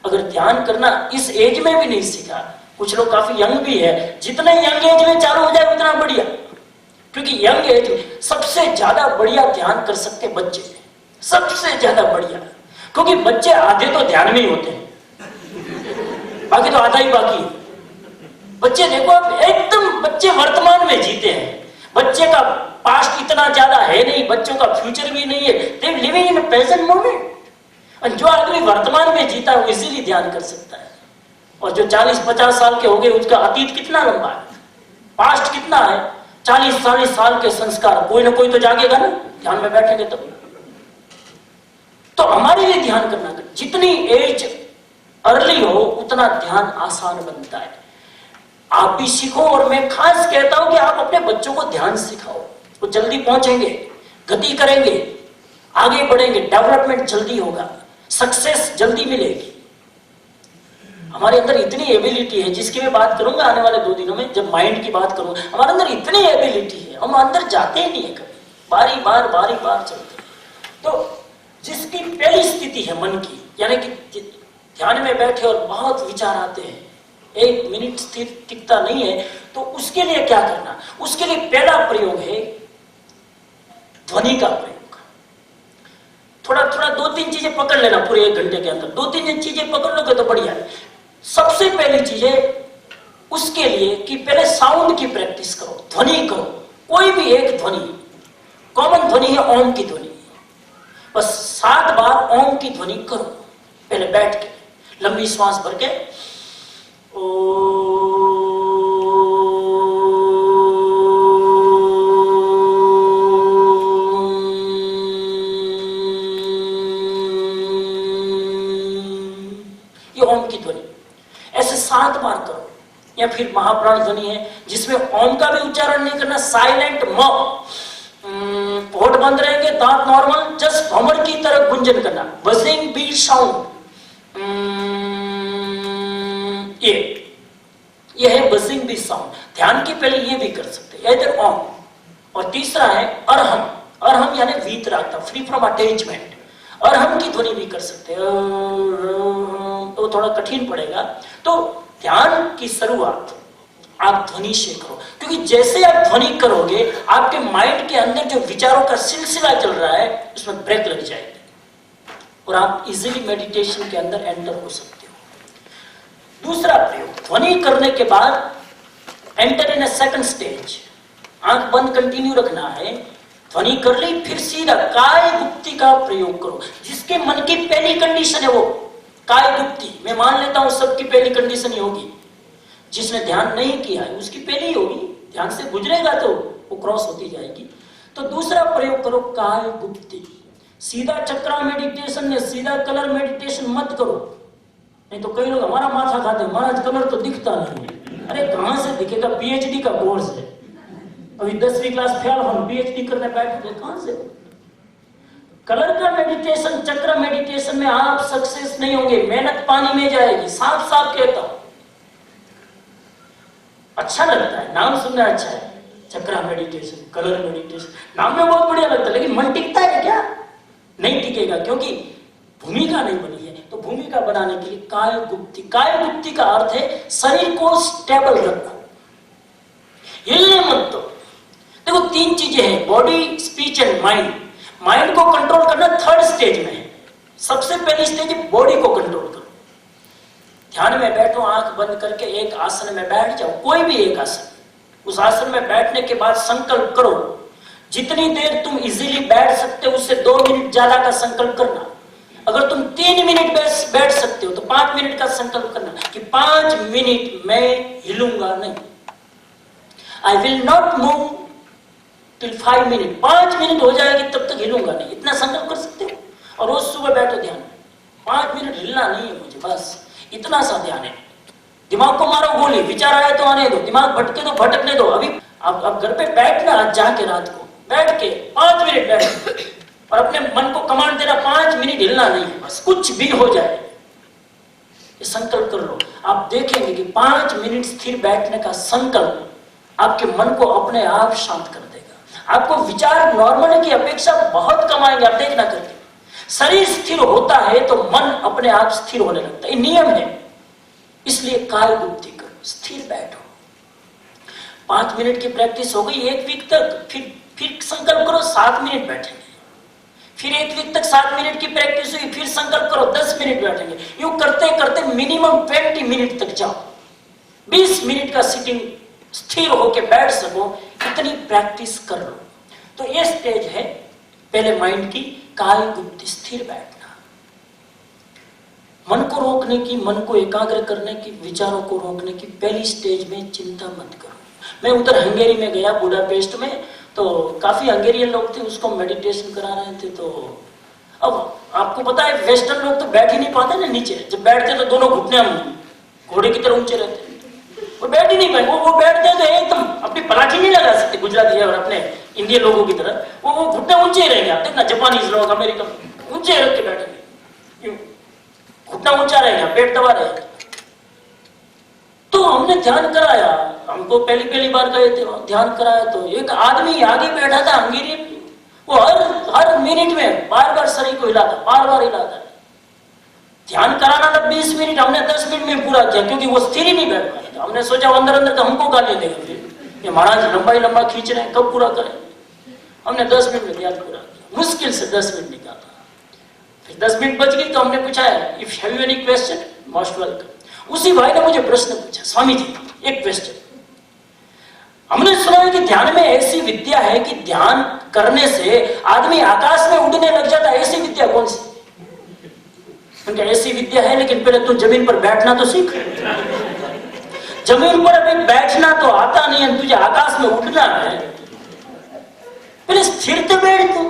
अगर ध्यान करना इस एज में भी नहीं सीखा, कुछ लोग काफी यंग भी है, जितने यंग एज में चालू हो जाए उतना बढ़िया, क्योंकि यंग एज में सबसे ज्यादा बढ़िया ध्यान कर सकते बच्चे, सबसे ज्यादा बढ़िया, क्योंकि बच्चे आधे तो ध्यान में ही होते हैं, बाकी तो आधा ही बाकी है। बच्चे देखो एकदम, बच्चे वर्तमान में जीते हैं, बच्चे का पास्ट इतना ज्यादा है नहीं, बच्चों का फ्यूचर भी नहीं है, दे लिविंग इन प्रेजेंट मोमेंट। और जो आदमी वर्तमान में जीता है वो इजीली ध्यान कर सकता है। और जो 40-50 साल के हो गए उसका अतीत कितना लंबा है, पास्ट कितना है, 40-40 साल के संस्कार, कोई ना कोई तो जागेगा ना ध्यान में बैठेंगे तो हमारे लिए ध्यान करना, जितनी एज अर्ली हो उतना ध्यान आसान बनता है। आप भी सीखो, और मैं खास कहता हूं कि आप अपने बच्चों को ध्यान सिखाओ, वो जल्दी पहुंचेंगे, गति करेंगे, आगे बढ़ेंगे, डेवलपमेंट जल्दी होगा, सक्सेस जल्दी मिलेगी। हमारे अंदर इतनी एबिलिटी है, जिसकी मैं बात करूंगा आने वाले 2 दिनों में, जब माइंड की बात करूंगा। हमारे अंदर इतनी एबिलिटी है, हम अंदर जाते ही नहीं है कभी, बारी बार चलते। तो जिसकी पहली स्थिति है मन की, यानी कि ध्यान में बैठे और बहुत विचार आते हैं, 1 मिनट स्थिर टिकता नहीं है, तो उसके लिए क्या करना? उसके लिए पहला प्रयोग है ध्वनि का प्रयोग। थोड़ा थोड़ा 2-3 चीजें पकड़ लेना पूरे 1 घंटे के अंदर। 2-3 चीजें पकड़ लोगे तो बढ़िया है। सबसे पहली चीज है उसके लिए कि पहले साउंड की प्रैक्टिस करो, ध्वनि करो। कोई भी एक ध्वनि, कॉमन ध्वनि है ओम की ध्वनि, बस 7 बार ओम की ध्वनि करो। पहले बैठ के लंबी श्वास भर के ओम की ध्वनि ऐसे 7 बार करो। या फिर महाप्राण ध्वनि है जिसमें ओम का भी उच्चारण नहीं करना, साइलेंट म, होठ बंद रहेंगे, दांत नॉर्मल, जस्ट भ्रमर की तरह गुंजन करना, बजिंग बीट साउंड। ये है बजिंग बीट साउंड। ध्यान के पहले ये भी कर सकते हैं, इधर ओम। और तीसरा है अरहम। अरहम यानी वीतरागता, फ्री फ्रॉम अटैचमेंट। अरहम की ध्वनि भी कर सकते हैं, तो थोड़ा कठिन पड़ेगा। तो ध्यान की शुरुआत आप ध्वनि से करो, क्योंकि जैसे आप ध्वनि करोगे आपके माइंड के अंदर जो विचारों का सिलसिला चल रहा है उसमें ब्रेक लग जाएगी और आप इजीली मेडिटेशन के अंदर एंटर हो सकते हो। दूसरा प्रयोग, ध्वनि करने के बाद enter in a second stage. आंख बंद कंटिन्यू रखना है, ध्वनि कर ली, फिर सीधा काय गुप्ति का प्रयोग करो। जिसके मन की पहली कंडीशन है वो काय गुप्ति, मैं मान लेता हूं सबकी पहली कंडीशन ही होगी। जिसने ध्यान नहीं किया है उसकी पहली होगी, ध्यान से गुजरेगा तो वो क्रॉस होती जाएगी। तो दूसरा प्रयोग करो काय गुप्ति। सीधा चक्रा मेडिटेशन या सीधा कलर मेडिटेशन मत करो, नहीं तो कई लोग हमारा माथा खाते हैं, महाराज कलर तो दिखता नहीं है। अरे कहां से दिखेगा, पीएचडी का कोर्स है, अभी 10वीं क्लास फेल हम पीएचडी करने बैठे, कहां से? कलर का मेडिटेशन, चक्र मेडिटेशन में आप सक्सेस नहीं होंगे, मेहनत पानी में जाएगी, साफ साफ कहता हूं। अच्छा लगता है, नाम सुनना अच्छा है, चक्र मेडिटेशन, कलर मेडिटेशन, नाम में बहुत बढ़िया लगता है, लेकिन मन टिकता है क्या? नहीं टिकेगा, क्योंकि भूमिका नहीं बनी है। तो भूमिका बनाने के लिए काय गुप्ति। काय गुप्ति का अर्थ है शरीर को स्टेबल रखो, हिलने मत दो। देखो 3 चीजें हैं, body, speech and mind. Mind को कंट्रोल करना 3rd स्टेज में है। सबसे पहली स्टेज है बॉडी को कंट्रोल करो। ध्यान में बैठो, आंख बंद करके एक आसन में बैठ जाओ, कोई भी एक आसन। उस आसन में बैठने के बाद संकल्प करो, जितनी देर तुम इजीली बैठ सकते हो उससे 2 मिनट ज्यादा का संकल्प करना। अगर तुम 3 मिनट बैठ सकते हो तो 5 मिनट का संकल्प करना कि 5 मिनट मैं हिलूंगा नहीं, I will not move till 5 minute. 5 minute हो जाएगी तब तक हिलूंगा नहीं, इतना संकल्प कर सकते हो। और रोज सुबह बैठो ध्यान में, 5 मिनट हिलना नहीं है मुझे, बस इतना सा ध्यान है। दिमाग को मारो गोली, विचार आए तो आने दो, दिमाग भटके तो भटकने दो। अभी आप घर पे बैठना, आज जाके रात को बैठ के 5 मिनट बैठ और अपने मन को कमांड देना 5 मिनट हिलना नहीं है, बस कुछ भी हो जाए। ये संकल्प कर लो, आप देखेंगे कि 5 मिनट स्थिर बैठने का संकल्प आपके मन को अपने आप शांत कर देगा। आपको विचार नॉर्मल की अपेक्षा बहुत कम आएंगे, आप देखना करके। शरीर स्थिर होता है तो मन अपने आप स्थिर होने लगता है, ये नियम है। इसलिए काय गुप्ति करो, स्थिर बैठो। 5 मिनट की प्रैक्टिस हो गई 1 वीक तक, फिर संकल्प करो 7 मिनट बैठेंगे। फिर 1 वीक तक 7 मिनट की प्रैक्टिस हुई, फिर संकल्प करो 10 मिनट बैठेंगे। यूं करते करते मिनिमम 20 मिनट तक जाओ। 20 मिनट का सिटिंग स्थिर होकर बैठ सको, इतनी प्रैक्टिस कर लो। तो ये स्टेज है पहले माइंड की, काय गुप्ति, स्थिर बैठना। मन को रोकने की, मन को एकाग्र करने की, विचारों को रोकने की पहली स्टेज में चिंता मत करो। मैं उधर हंगेरी में गया, बुडापेस्ट में, तो काफी हंगेरियन लोग थे, उसको मेडिटेशन करा रहे थे। तो अब आपको पता है वेस्टर्न लोग तो बैठ ही नहीं पाते ना नीचे, जब बैठते तो दोनों घुटने हम घोड़े की तरह ऊंचे रहते, वो बैठ ही नहीं पाए। वो बैठते तो एकदम अपनी पलाठी नहीं लगा सकते गुजराती और अपने इंडियन लोगों की तरह, वो घुटने ऊंचे ही रहेंगे। आप देखना जापानीज लोग, अमेरिकन ऊंचे रख के बैठेंगे, घुटना ऊंचा रहेगा, पेट दबा रहेगा। तो हमने ध्यान कराया, हमको पहली बार गए थे, ध्यान कराया तो एक आदमी आगे बैठा था हंगेरियन, वो हर मिनट में बार बार शरीर को हिलाता, बार बार हिलाता। ध्यान कराना था 20 मिनट, हमने 10 मिनट में पूरा किया, क्योंकि वो स्थिर ही नहीं बैठ पाया था। हमने सोचा अंदर अंदर का हमको गाली देगा, फिर ये महाराज लंबा खींच रहे हैं, कब पूरा करें। हमने 10 मिनट में ध्यान पूरा किया, मुश्किल से 10 मिनट निकाला। फिर 10 मिनट बच गई तो हमने पूछा है if have you any question, most welcome. उसी भाई ने मुझे प्रश्न पूछा, स्वामी जी एक क्वेश्चन, हमने सुना है कि ध्यान में ऐसी विद्या है कि ध्यान करने से आदमी आकाश में उड़ने लग जाता है, ऐसी विद्या कौन सी? उनका ऐसी विद्या है, लेकिन पहले तू जमीन पर बैठना तो सीख। जमीन पर अभी बैठना तो आता नहीं है, तुझे आकाश में उड़ना है, पहले स्थिर तो बैठ तू।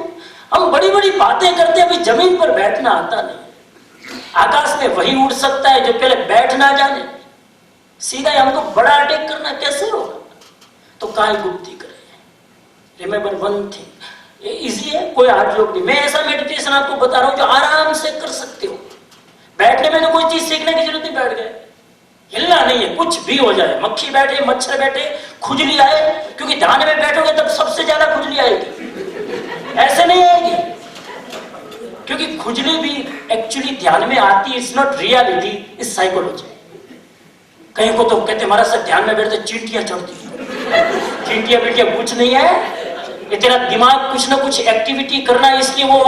हम बड़ी बड़ी बातें करते हैं, अभी जमीन पर बैठना आता नहीं। आकाश में वही उड़ सकता है जो पहले बैठ ना जाने। सीधा हमको बड़ा अटैक करना कैसे होगा? तो काय गुप्ती करें। रिमेंबर वन थिंग, ये इजी है, कोई हार्ड योग नहीं। मैं ऐसा मेडिटेशन आपको बता रहा हूं जो आराम से कर सकते हो। बैठने में तो कोई चीज सीखने की जरूरत नहीं, बैठ गए, हिलना नहीं है, कुछ भी हो जाए, मक्खी बैठे, मच्छर बैठे, खुजली आए, क्योंकि ध्यान में बैठोगे तब सबसे ज्यादा खुजली आएगी, ऐसे नहीं आएगी, क्योंकि खुजली भी एक्चुअली ध्यान में आती है। It's not reality, it's psychology. कहीं को तो कहते हमारा सब ध्यान में बैठते चींटियां चढ़ती, चींटियां बिटियां कुछ नहीं है, ये तेरा दिमाग कुछ ना कुछ एक्टिविटी करना है, इसलिए वो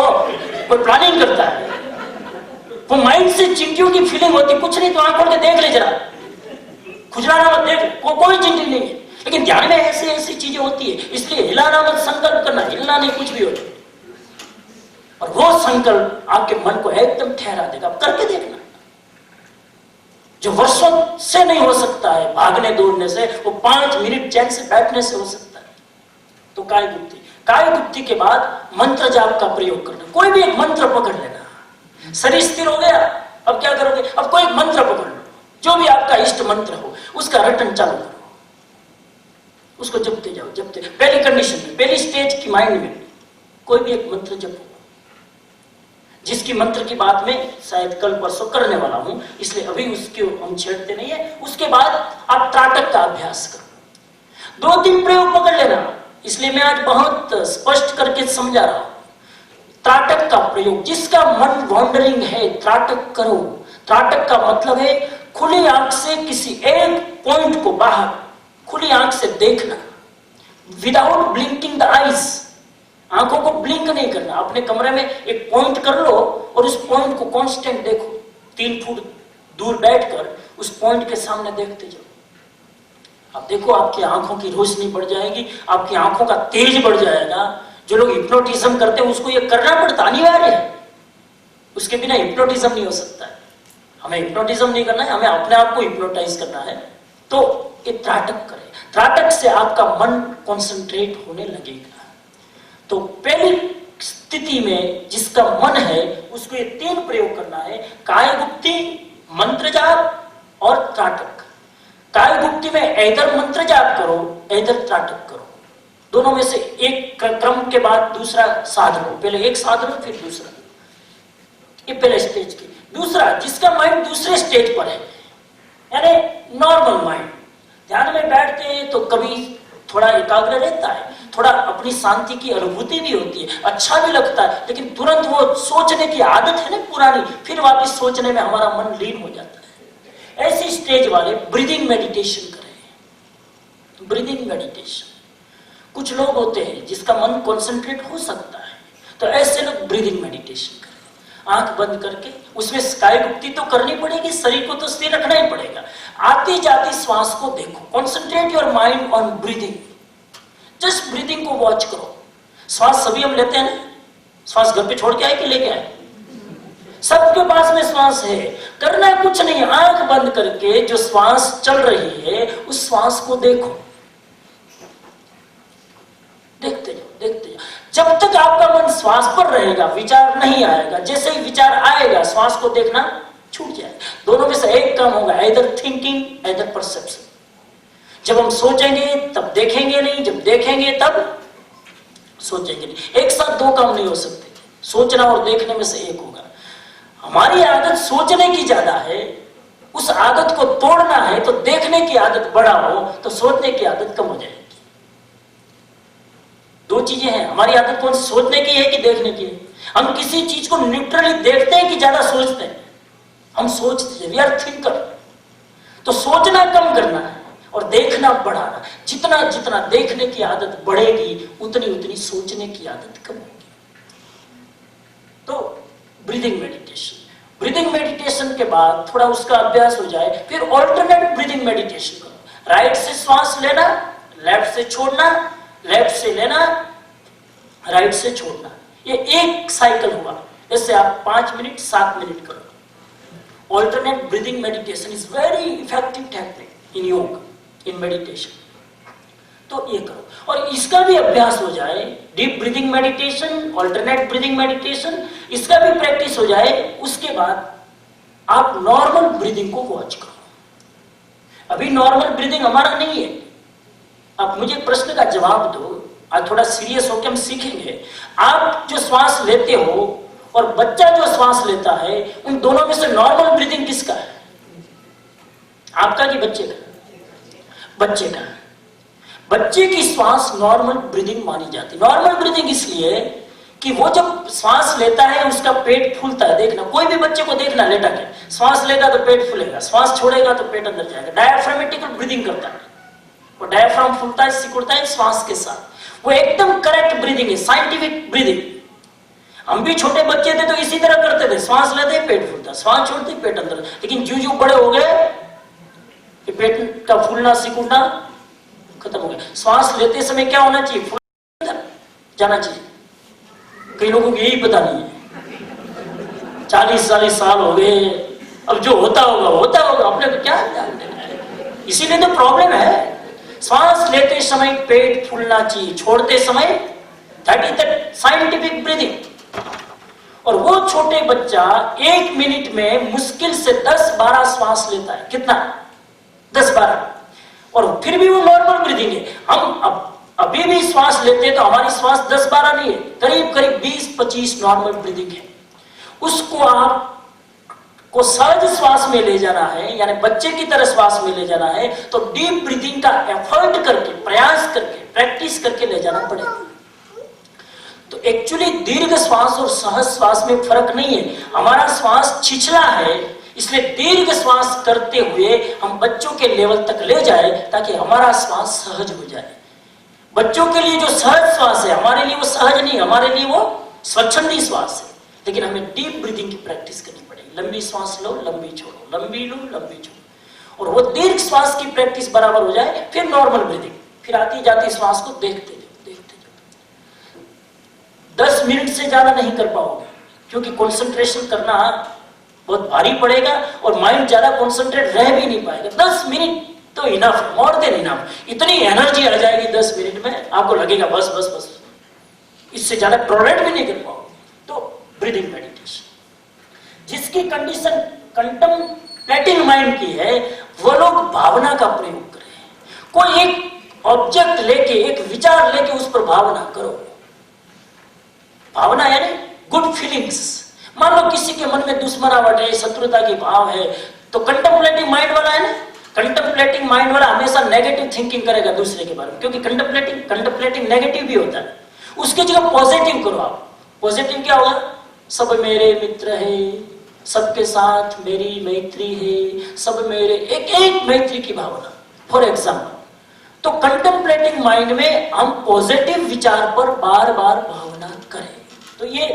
कोई प्लानिंग करता है। वो माइंड से चींटियों की फीलिंग होती, कुछ नहीं तो आंख खोल के देख ले जरा, खुजलाना मत देख, कोई चींटी नहीं है। लेकिन ध्यान में ऐसी ऐसी चीजें होती है, इसलिए हिलाना मत, संकल्प करना, हिलना नहीं, कुछ भी हो जाए, और वो संकल्प आपके मन को एकदम ठहरा देगा। आप करके देखना, जो वर्षों से नहीं हो सकता है भागने दौड़ने से, वो 5 मिनट चैन से बैठने से हो सकता है। तो काय गुप्ती, काय गुप्ती के बाद मंत्र जाप का प्रयोग करना। कोई भी एक मंत्र पकड़ लेना, शरीर स्थिर हो गया, अब क्या करोगे? अब कोई मंत्र पकड़ लो, जो भी आपका इष्ट मंत्र हो, उसका रटन चालू करो, उसको जपते जाओ, जपते। पहली कंडीशन में, पहली स्टेज की माइंड में कोई भी एक मंत्र जपो, जिसकी मंत्र की बात में शायद कल परसों करने वाला हूं, इसलिए अभी उसके हम छेड़ते नहीं है। उसके बाद आप त्राटक का अभ्यास करो। 2-3 प्रयोग पकड़ लेना, इसलिए मैं आज बहुत स्पष्ट करके समझा रहा हूं। त्राटक का प्रयोग, जिसका मन वॉन्डरिंग है, त्राटक करो। त्राटक का मतलब है खुली आंख से किसी एक पॉइंट को बाहर खुली आंख से देखना, विदाउट ब्लिंकिंग द आईज। आंखों को ब्लिंक नहीं करना, अपने कमरे में एक पॉइंट कर लो और उस पॉइंट को कांस्टेंट देखो, 3 फुट दूर बैठकर उस पॉइंट के सामने देखते जाओ। आप देखो, आपकी आंखों की रोशनी बढ़ जाएगी, आपकी आंखों का तेज बढ़ जाएगा। जो लोग हिप्नोटिज्म करते हैं उसको ये करना पड़ता, अनिवार्य है, उसके बिना हिप्नोटिज्म नहीं हो सकता है। हमें हिप्नोटिज्म नहीं करना है, हमें अपने आप को हिप्नोटाइज करना है। तो ये त्राटक करें, त्राटक से आपका मन कॉन्सेंट्रेट होने लगेगा। तो पहली स्थिति में जिसका मन है उसको ये 3 प्रयोग करना है, काय गुप्ती, मंत्र जाप और त्राटक। काय गुप्ती में इधर मंत्र जाप करो, इधर त्राटक करो, दोनों में से एक क्रम के बाद दूसरा साध लो। पहले एक साध लो फिर दूसरा, ये पहले स्टेज की। दूसरा, जिसका माइंड दूसरे स्टेज पर है, यानी नॉर्मल माइंड, ध्यान में बैठते हैं तो कभी थोड़ा एकाग्र रहता है, थोड़ा अपनी शांति की अनुभूति भी होती है, अच्छा भी लगता है, लेकिन तुरंत वो सोचने की आदत है ना पुरानी, फिर वापस सोचने में हमारा मन लीन हो जाता है। ऐसी स्टेज वाले ब्रीदिंग मेडिटेशन करें, ब्रीदिंग मेडिटेशन। कुछ लोग होते हैं जिसका मन कॉन्सेंट्रेट हो सकता है, तो ऐसे लोग ब्रीदिंग मेडिटेशन करें, आंख बंद करके। उसमें काय गुप्ती तो करनी पड़ेगी, शरीर को तो स्थिर रखना ही पड़ेगा। आती जाती श्वास को देखो, concentrate your mind on breathing, just breathing को वॉच करो। श्वास सभी हम लेते हैं ना, श्वास घर पे छोड़ के आए कि लेके आए? सबके पास में श्वास है, करना कुछ नहीं, आंख बंद करके जो श्वास चल रही है उस श्वास को देखो, देखते जाओ, देखते जाओ। जब तक आपका मन श्वास पर रहेगा विचार नहीं आएगा, जैसे ही विचार आएगा श्वास को देखना छूट जाएगा। दोनों में से एक काम होगा, इधर थिंकिंग इधर परसेप्शन। जब हम सोचेंगे तब देखेंगे नहीं, जब देखेंगे तब सोचेंगे नहीं। एक साथ 2 काम नहीं हो सकते, सोचना और देखने में से एक होगा। हमारी आदत सोचने की ज्यादा है, उस आदत को तोड़ना है तो देखने की आदत बड़ा हो तो सोचने की आदत कम हो जाएगी। 2 चीजें हैं, हमारी आदत कौन सोचने की है कि देखने की है? हम किसी चीज को न्यूट्रली देखते हैं कि ज्यादा सोचते हैं? हम सोचते, वी आर थिंकर। तो सोचना कम करना है और देखना बढ़ाना। जितना जितना देखने की आदत बढ़ेगी उतनी उतनी सोचने की आदत कम होगी। तो ब्रीदिंग मेडिटेशन, ब्रीदिंग मेडिटेशन के बाद थोड़ा उसका अभ्यास हो जाए, फिर ऑल्टरनेट ब्रीदिंग मेडिटेशन करो। राइट से श्वास लेना, लेफ्ट से छोड़ना, लेफ्ट से लेना, राइट से छोड़ना। ये एक साइकिल हुआ। इससे आप 5 मिनट 7 मिनट करो। Alternate breathing meditation is very effective technique in योग, इन मेडिटेशन। तो ये करो और इसका भी अभ्यास हो जाए। Deep breathing meditation, alternate breathing meditation, इसका भी प्रैक्टिस हो जाए। उसके बाद आप नॉर्मल ब्रीदिंग को वॉच करो। अभी नॉर्मल ब्रीदिंग हमारा नहीं है। अब मुझे प्रश्न का जवाब दो, आज थोड़ा सीरियस होकर हम सीखेंगे। आप जो श्वास लेते हो और बच्चा जो श्वास लेता है, उन दोनों में से नॉर्मल ब्रीदिंग किसका है? आपका कि बच्चे का? बच्चे का। बच्चे की श्वास नॉर्मल ब्रीदिंग मानी जाती है। नॉर्मल ब्रीदिंग इसलिए कि वो जब श्वास लेता है उसका पेट फूलता है। देखना, कोई भी बच्चे को देखना लेटा के, श्वास लेगा तो पेट फूलेगा, श्वास छोड़ेगा तो पेट अंदर जाएगा। डायफ्रामेटिकल ब्रीदिंग करता है, वो डायफ्राम फूलता है, सिकुड़ता है श्वास के साथ। वो एकदम करेक्ट ब्रीदिंग है, साइंटिफिक ब्रीदिंग। हम भी छोटे बच्चे थे तो इसी तरह करते थे, श्वास लेते पेट फूलता, श्वास छोड़ते पेट अंदर। लेकिन जो जो बड़े हो गए कि पेट का फूलना सिकुड़ना खत्म हो गया। श्वास लेते समय क्या होना चाहिए? फूल जाना चाहिए। कई लोगों को यही पता नहीं है। 40-40 साल हो गए, अब जो होता होगा होता होगा, अपने को क्या ध्यान देना है। इसीलिए तो प्रॉब्लम है। श्वास लेते समय पेट फूलना चाहिए, छोड़ते समय, that is the scientific breathing. और वो छोटे बच्चा 1 मिनट में मुश्किल से 10-12 श्वास लेता है। कितना? 10-12। और फिर भी वो नॉर्मल ब्रीदिंग है। हम अभी भी श्वास लेते हैं तो हमारी श्वास 10-12 नहीं है, करीब करीब 20-25 नॉर्मल ब्रीदिंग है। उसको आप को सहज श्वास में ले जाना है, यानी बच्चे की तरह श्वास में ले जाना है, तो डीप ब्रीदिंग का एफर्ट करके, प्रयास करके, प्रैक्टिस करके ले जाना पड़ेगा। तो एक्चुअली दीर्घ श्वास और सहज श्वास में फर्क नहीं है। हमारा श्वास छिछला है, इसलिए दीर्घ श्वास करते हुए हम बच्चों के लेवल तक ले जाए ताकि हमारा श्वास सहज हो जाए। बच्चों के लिए जो सहज श्वास है, हमारे लिए वो सहज नहीं, हमारे लिए वो स्वच्छंदी श्वास है। लेकिन हमें डीप ब्रीदिंग की प्रैक्टिस करनी पड़ेगी। लंबी श्वास लो, लंबी छोड़ो, लंबी लो, लंबी छोड़ो। और वो दीर्घ श्वास की प्रैक्टिस बराबर हो जाए, फिर नॉर्मल ब्रीदिंग, फिर आती जाती श्वास को देखते जाओ, देखते जाओ। 10 मिनट से ज्यादा नहीं कर पाओगे, क्योंकि कॉन्सेंट्रेशन करना बहुत भारी पड़ेगा और माइंड ज्यादा कॉन्सेंट्रेट रह भी नहीं पाएगा। 10 मिनट तो इनफ है, मोर देन इनफ। इतनी एनर्जी आ जाएगी 10 मिनट में, आपको लगेगा बस बस बस, इससे ज्यादा टॉलरेट भी नहीं कर पाओगे। तो ब्रीदिंग मेडिटेशन, जिसकी कंडीशन कंटेम्पलेटिंग माइंड की है, वो लोग भावना का प्रयोग करें। कोई एक ऑब्जेक्ट लेके, एक विचार लेके उस पर भावना करो। भावना यानी गुड फीलिंग्स। मान लो किसी के मन में दुश्मनावट है, शत्रुता की भाव है, तो कंटेम्पलेटिंग माइंड वाला है ना, कंटेम्पलेटिंग माइंड वाला हमेशा नेगेटिव थिंकिंग करेगा दूसरे के बारे में, क्योंकि कंटेम्पलेटिंग नेगेटिव भी होता है। उसकी जगह पॉजिटिव करो आप। पॉजिटिव क्या होगा? सब मेरे मित्र है, सबके साथ मेरी मैत्री है, सब मेरे, एक मैत्री की भावना। फॉर एग्जाम्पल, तो कंटेम्पलेटिंग माइंड में हम पॉजिटिव विचार पर बार बार भावना करें। तो ये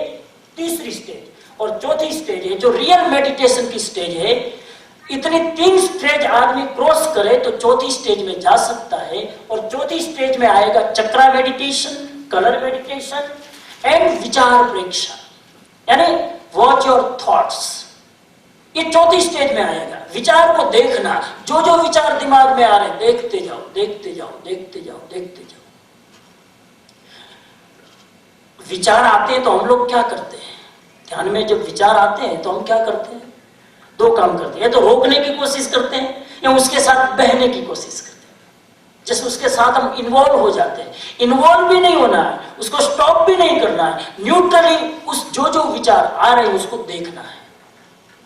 तीसरी स्टेज। और चौथी स्टेज है जो रियल मेडिटेशन की स्टेज है। इतनी 3 स्टेज आदमी क्रॉस करे तो चौथी स्टेज में जा सकता है। और चौथी स्टेज में आएगा चक्रा मेडिटेशन, कलर मेडिटेशन एंड विचार प्रेक्षा, यानी वॉच योर थॉट्स। ये चौथी स्टेज में आएगा। विचार को देखना, जो जो विचार दिमाग में आ रहे हैं देखते जाओ, देखते जाओ, देखते जाओ, देखते जाओ। विचार आते हैं तो हम लोग क्या करते हैं? ध्यान में जब विचार आते हैं तो हम क्या करते हैं? 2 काम करते हैं। या तो रोकने की कोशिश करते हैं या उसके साथ बहने की कोशिश करते हैं। जैसे उसके साथ हम इन्वॉल्व हो जाते हैं। इन्वॉल्व भी नहीं होना है, उसको स्टॉप भी नहीं करना है, न्यूट्रली उस जो जो विचार आ रहे हैं उसको देखना है।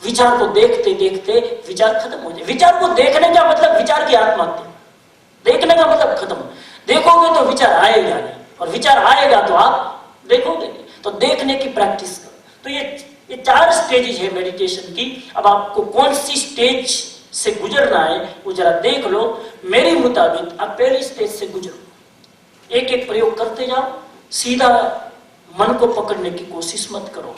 विचार को देखते देखते विचार खत्म हो जाए। विचार को देखने का मतलब विचार की आत्महत्या, देखने का मतलब खत्म। देखोगे तो विचार आएगा नहीं, और विचार आएगा तो आप देखोगे नहीं। तो देखने की प्रैक्टिस करो। तो ये ये 4 स्टेजेज है मेडिटेशन की। अब आपको कौन सी स्टेज से गुजरना है वो जरा देख लो। मेरे मुताबिक आप पहली स्टेज से गुजरो, एक एक प्रयोग करते जाओ, सीधा मन को पकड़ने की कोशिश मत करो।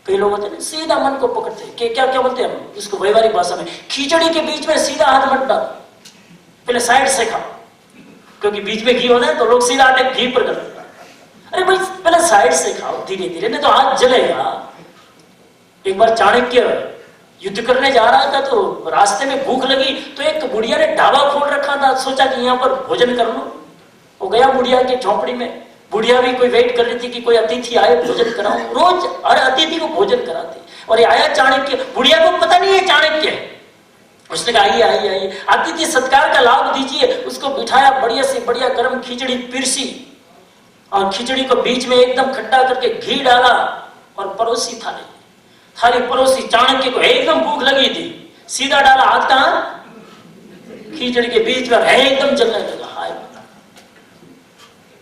कई लोग होते हैं सीधा मन को पकड़ते हैं, क्या क्या बोलते हैं हम इसको व्यवहारिक भाषा में, खिचड़ी के बीच में सीधा हाथ मत डालो, पहले साइड से खाओ, क्योंकि बीच में घी होता है तो लोग सीधा आटे घी पर करते हैं। अरे भाई पहले साइड से खाओ धीरे धीरे, नहीं तो हाथ जलेगा। एक बार चाणक्य युद्ध करने जा रहा था तो रास्ते में भूख लगी तो एक बुढ़िया ने ढाबा खोल रखा था, सोचा कि यहाँ पर भोजन कर लो। वो गया बुढ़िया की झोपड़ी में, बुढ़िया भी कोई वेट कर रही थी कि कोई अतिथि आए भोजन कराऊं, रोज हर अतिथि को भोजन कराते। और ये आया चाणक्य, बुढ़िया को पता नहीं है चाणक्य है। उसने कहा आइए आइए आइए, अतिथि सत्कार का लाभ दीजिए। उसको बिठाया, बढ़िया से बढ़िया गर्म खिचड़ी पिरसी और खिचड़ी को बीच में एकदम खट्टा करके घी डाला और परोसी थाली परोसी। चाणक्य को एकदम भूख लगी थी, सीधा डाला हाथ कहां, खिचड़ी के बीच में, एकदम जलने लगा। हाय,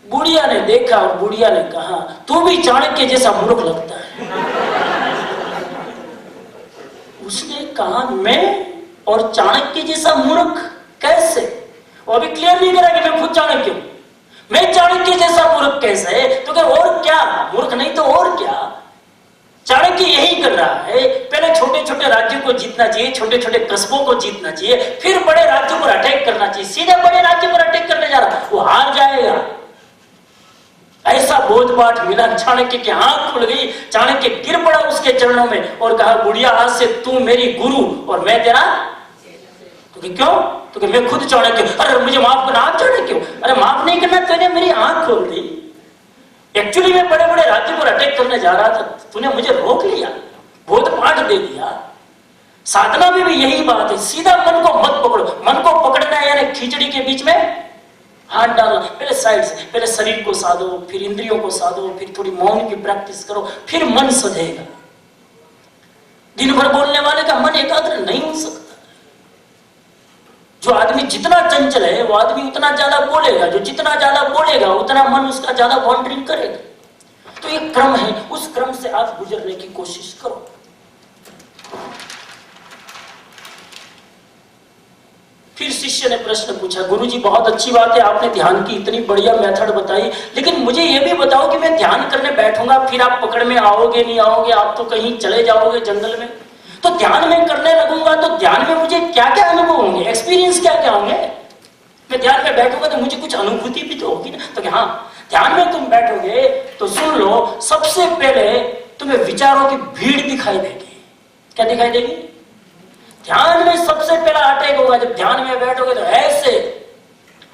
बुढ़िया ने देखा और बुढ़िया ने कहा तू भी चाणक्य जैसा मूर्ख लगता है। उसने कहा मैं और चाणक्य जैसा मूर्ख कैसे? वो अभी क्लियर नहीं करा कि मैं खुद चाणक्य हूं, मैं चाणक्य जैसा मूर्ख कैसे? तो क्या और क्या, मूर्ख नहीं तो और क्या? चाणक्य यही कर रहा है, पहले छोटे छोटे राज्यों को जीतना चाहिए, छोटे छोटे कस्बों को जीतना चाहिए, फिर बड़े राज्यों पर अटैक करना चाहिए। सीधे बड़े राज्य पर अटैक करने जा रहा, वो हार जाएगा। ऐसा बोधपाठ मिला, चाणक्य की आंख खुल गई, चाणक्य गिर पड़ा उसके चरणों में और कहा बुढ़िया आज से तू मेरी गुरु और मैं तेरा। तो क्यों? तो मैं खुद चाणक्य। अरे मुझे माफ करना, आप चाणक्य हो? अरे माफ नहीं करना, तूने मेरी आंख खोल दी। एक्चुअली मैं बड़े बड़े राज्यों पर अटैक करने जा रहा था, तूने मुझे रोक लिया, बोधपाठ दे दिया। साधना में भी यही बात है, सीधा मन को मत पकड़ो। मन को पकड़ना है यानी खिचड़ी के बीच में हाथ डालना, पहले साइड से, पहले शरीर को साधो, फिर इंद्रियों को साधो, फिर थोड़ी मौन की प्रैक्टिस करो, फिर मन सधेगा। दिन भर बोलने वाले का मन एकाग्र नहीं हो सकता। जो आदमी जितना चंचल है वो आदमी उतना ज्यादा बोलेगा, जो जितना ज्यादा बोलेगा उतना मन उसका ज्यादा वॉन्डरिंग करेगा। तो ये क्रम है, उस क्रम से आप गुजरने की कोशिश करो। फिर शिष्य ने प्रश्न पूछा, गुरुजी बहुत अच्छी बात है, आपने ध्यान की इतनी बढ़िया मेथड बताई, लेकिन मुझे यह भी बताओ कि मैं ध्यान करने बैठूंगा फिर आप पकड़ में आओगे नहीं आओगे, आप तो कहीं चले जाओगे जंगल में, तो ध्यान में करने लगूंगा तो ध्यान में मुझे क्या क्या अनुभव होंगे, एक्सपीरियंस क्या क्या होंगे? मैं ध्यान में बैठूंगा तो मुझे कुछ अनुभूति भी तो होगी ना। तो हाँ, ध्यान में तुम बैठोगे तो सुन लो, सबसे पहले तुम्हें विचारों की भीड़ दिखाई देगी। क्या दिखाई देगी? ध्यान में सबसे पहला अटैक होगा। जब ध्यान में बैठोगे तो ऐसे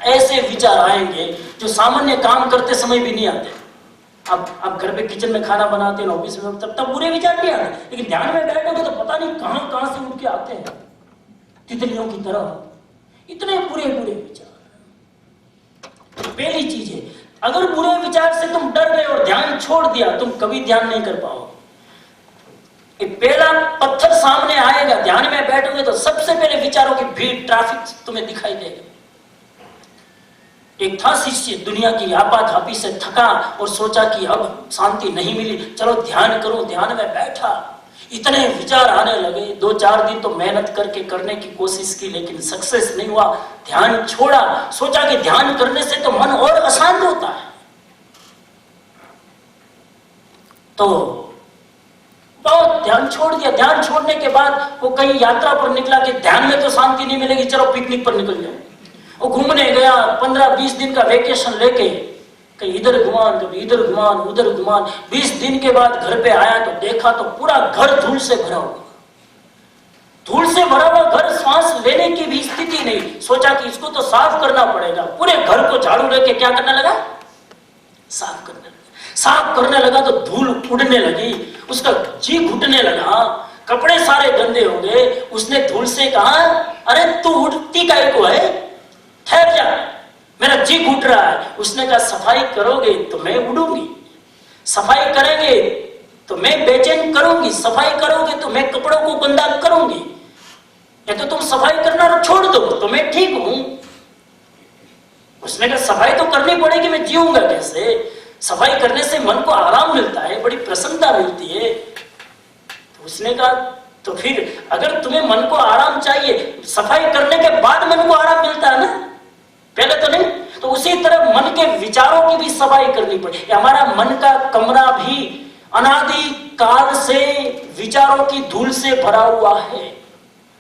ऐसे विचार आएंगे जो सामान्य काम करते समय भी नहीं आते। अब घर पे किचन में खाना बनाते हैं, ऑफिस में, तब बुरे विचार नहीं आते, लेकिन ध्यान में बैठोगे तो पता नहीं कहां कहां से उठ के आते हैं, तितलियों की तरह इतने बुरे बुरे विचार। पहली चीज है, अगर बुरे विचार से तुम डर गए और ध्यान छोड़ दिया, तुम कभी ध्यान नहीं कर पाओगे। पहला पत्थर सामने आएगा, ध्यान में बैठोगे तो सबसे पहले विचारों की भीड़, ट्रैफिक तुम्हें दिखाई देगा। एक था शिष्य, दुनिया की आपाधापी से थका और सोचा कि अब शांति नहीं मिली, चलो ध्यान करो। ध्यान में बैठा, इतने विचार आने लगे। 2-4 दिन तो मेहनत करके करने की कोशिश की, लेकिन सक्सेस नहीं हुआ। ध्यान छोड़ा, सोचा कि ध्यान करने से तो मन और अशांत होता है। तो बहुत ध्यान छोड़ दिया। ध्यान छोड़ने के बाद वो कहीं यात्रा पर निकला कि ध्यान में तो शांति नहीं मिलेगी, चलो पिकनिक पर निकल जाओ। वो घूमने गया, 15-20 दिन का वेकेशन लेके, कहीं इधर घुमान, कभी इधर घुमान, उधर घुमान। 20 दिन के बाद घर पे आया तो देखा तो पूरा घर धूल से भरा हुआ। धूल से भरा हुआ घर, सांस लेने की भी स्थिति नहीं। सोचा कि इसको तो साफ करना पड़ेगा। पूरे घर को झाड़ू लेके क्या करने लगा? साफ करने लगा। साफ करने लगा तो धूल उड़ने लगी, उसका जी घुटने लगा, कपड़े सारे गंदे हो गए। उसने धूल से कहा, अरे तू उड़ती काहे को है, ठहर जा, मेरा जी घुट रहा है। उसने कहा सफाई करोगे तो मैं उड़ूंगी, सफाई करेंगे तो मैं बेचैन करूंगी, सफाई करोगे तो मैं कपड़ों को गंदा करूंगी, या तो तुम सफाई करना छोड़ दो तो मैं ठीक हूं। उसने कहा सफाई तो करनी पड़ेगी, मैं जीऊंगा कैसे? सफाई करने से मन को आराम मिलता है, बड़ी प्रसन्नता मिलती है। उसने कहा तो फिर अगर तुम्हें मन को आराम चाहिए, सफाई करने के बाद मन को आराम मिलता है ना, पहले तो नहीं। तो उसी तरह मन के विचारों की भी सफाई करनी पड़े। हमारा मन का कमरा भी अनादि काल से विचारों की धूल से भरा हुआ है।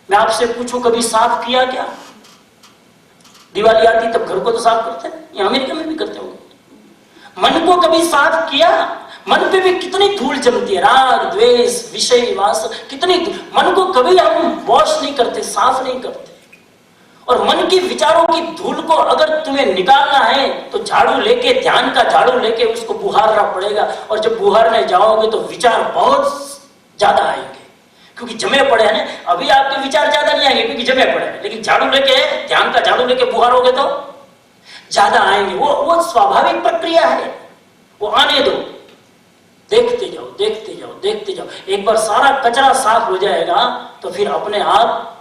मैं आपसे पूछूं, कभी साफ किया क्या? दिवाली आती तब घर को तो साफ करते हैं, ये अमेरिका में भी करते होंगे। मन को कभी साफ किया? मन पे भी कितनी धूल जमती है, राग द्वेष विषय वास, कितनी मन को कभी हम वॉश नहीं करते, साफ नहीं करते। और मन की विचारों की धूल को अगर तुम्हें निकालना है तो झाड़ू लेके, ध्यान का झाड़ू लेके उसको बुहारना पड़ेगा। और जब बुहारने जाओगे तो विचार बहुत ज्यादा आएंगे, क्योंकि जमे पड़े हैं ना। अभी आपके विचार ज्यादा नहीं आएंगे क्योंकि जमे पड़े हैं, लेकिन झाड़ू लेके, ध्यान का झाड़ू लेके बुहारोगे तो ज्यादा आएंगे। वो स्वाभाविक प्रक्रिया है, वो आने दो, देखते जाओ देखते जाओ देखते जाओ। एक बार सारा कचरा साफ हो जाएगा तो फिर अपने आप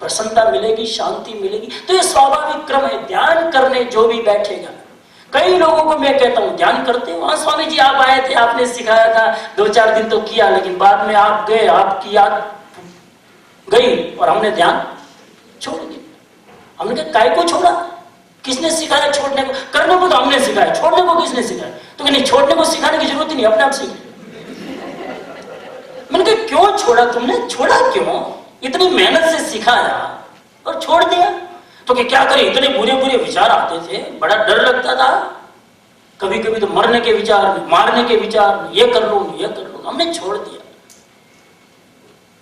प्रसन्नता मिलेगी, शांति मिलेगी। तो ये स्वाभाविक क्रम है। ध्यान करने जो भी बैठेगा, कई लोगों को मैं कहता हूं ध्यान करते हो, हाँ स्वामी जी आप आए थे, आपने सिखाया था, 2-4 दिन तो किया, लेकिन बाद में आप गए, आपकी याद गई और हमने ध्यान छोड़ दिया। हमने कहा काय को छोड़ा? किसने सिखाया छोड़ने को? करने को तो हमने सिखाया, छोड़ने को किसने सिखाया? तो नहीं, छोड़ने को सिखाने की जरूरत ही नहीं, अपने आप सीख। मैंने कहा क्यों छोड़ा तुमने? छोड़ा क्यों? इतनी मेहनत से सिखाया और छोड़ दिया तो क्या करें? इतने बुरे बुरे विचार आते थे, बड़ा डर लगता था। कभी कभी तो मरने के विचार, मारने के विचार, ये कर लो ये कर लो, हमने छोड़ दिया।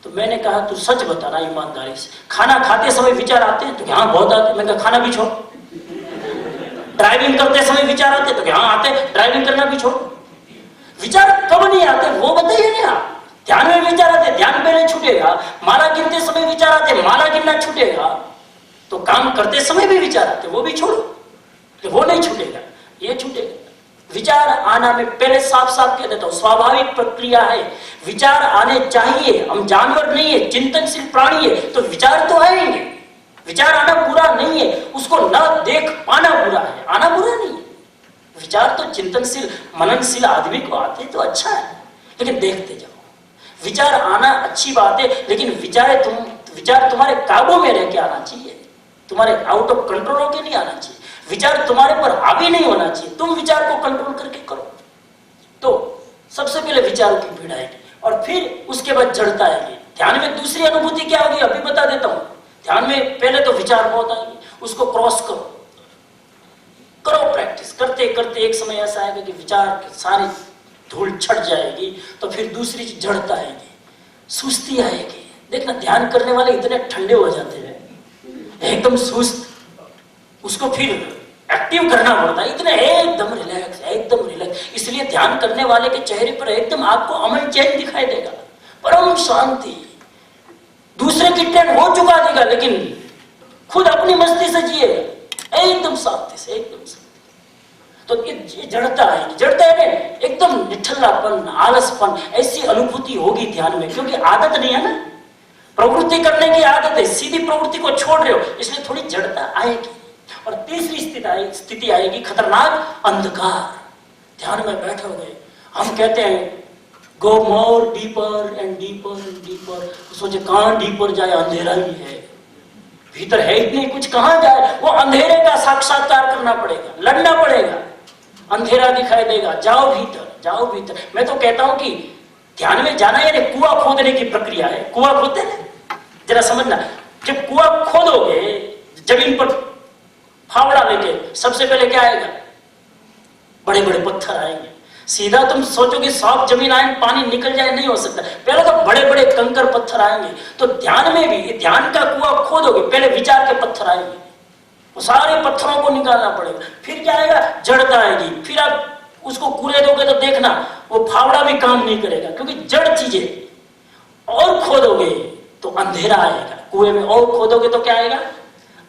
तो मैंने कहा तू सच बताना ईमानदारी से, खाना खाते समय विचार आते हैं? तो हाँ बहुत आते। मैंने कहा खाना भी छोड़। ड्राइविंग करते समय विचार आते? तो हाँ आते, ड्राइविंग करना भी छोड़। विचार कब नहीं आते वो बताइए ना आप। ध्यान में विचार आते, ध्यान पहले छूटेगा। माला गिनते समय विचार आते, माला गिनना छूटेगा। तो काम करते समय भी विचार आते, वो भी छोड़ो, वो नहीं छूटेगा, ये छूटेगा। विचार आना, मैं पहले साफ साफ कह देता हूं, स्वाभाविक प्रक्रिया है। विचार आने चाहिए, हम जानवर नहीं है, चिंतनशील प्राणी है, तो विचार तो आएंगे। विचार आना बुरा नहीं है, उसको न देख पाना बुरा है, आना बुरा नहीं है। विचार तो चिंतनशील मननशील आदमी को आते तो अच्छा है, लेकिन देखते जाओ। विचार आना अच्छी बात है, लेकिन विचार तुम्हारे काबू में रह के आना चाहिए, तुम्हारे आउट ऑफ कंट्रोल होके नहीं आना चाहिए। विचार तुम्हारे पर हावी नहीं होना चाहिए, तुम विचार को कंट्रोल करके करो। तो सबसे पहले विचारों की भीड़ आएगी और फिर उसके बाद जड़ता आएगी। ध्यान में दूसरी अनुभूति क्या होगी अभी बता देता हूं। ध्यान में पहले तो विचार बहुत आएंगे, उसको क्रॉस करो प्रैक्टिस करते करते एक समय ऐसा आएगा कि विचार की सारी धूल छट जाएगी। तो फिर दूसरी जड़ता आएगी, सुस्ती आएगी। देखना ध्यान करने वाले इतने ठंडे हो जाते हैं, एकदम सुस्त, उसको फिर एक्टिव करना पड़ता है, इतने एकदम रिलैक्स एकदम रिलैक्स। इसलिए ध्यान करने वाले के चेहरे पर एकदम आपको अमन चैन दिखाई देगा, परम शांति। दूसरे की ट्रेन हो चुका देगा, लेकिन खुद अपनी मस्ती से जिएगा एकदम शांति से, एकदम शांति। तो ये जड़ता है, जड़ता है एकदम निठल्लापन, आलसपन, ऐसी अनुभूति होगी ध्यान में, क्योंकि आदत नहीं है ना, प्रवृत्ति करने की आदत है, सीधी प्रवृत्ति को छोड़ रहे हो, इसलिए थोड़ी जड़ता आएगी। और तीसरी स्थिति आएगी खतरनाक, अंधकार। ध्यान में बैठोगे, हम कहते हैं go more deeper and deeper and deeper. सोचे कहां डीपर जाए, अंधेरा ही है, भीतर है ही नहीं कुछ, कहां जाए? वो अंधेरे का साक्षात्कार करना पड़ेगा, लड़ना पड़ेगा। अंधेरा दिखाई देगा, जाओ भीतर, जाओ भीतर। मैं तो कहता हूं कि ध्यान में जाना यानी कुआं खोदने की प्रक्रिया है। कुआं खोदते हैं, जरा समझना। जब कुआं खोदोगे जमीन पर फावड़ा लेके, सबसे पहले क्या आएगा? बड़े बड़े पत्थर आएंगे। सीधा तुम सोचो कि साफ जमीन आए, पानी निकल जाए, नहीं हो सकता। पहले तो बड़े बड़े कंकर पत्थर आएंगे। तो ध्यान में भी, ध्यान का कुआं खोदोगे, पहले विचार के पत्थर आएंगे, वो सारे पत्थरों को निकालना पड़ेगा। फिर क्या आएगा? जड़ता आएगी। फिर आप उसको कुरेदोगे तो देखना वो फावड़ा भी काम नहीं करेगा, क्योंकि जड़ चीजें। और खोदोगे तो अंधेरा आएगा, कुएं में और खोदोगे तो क्या आएगा?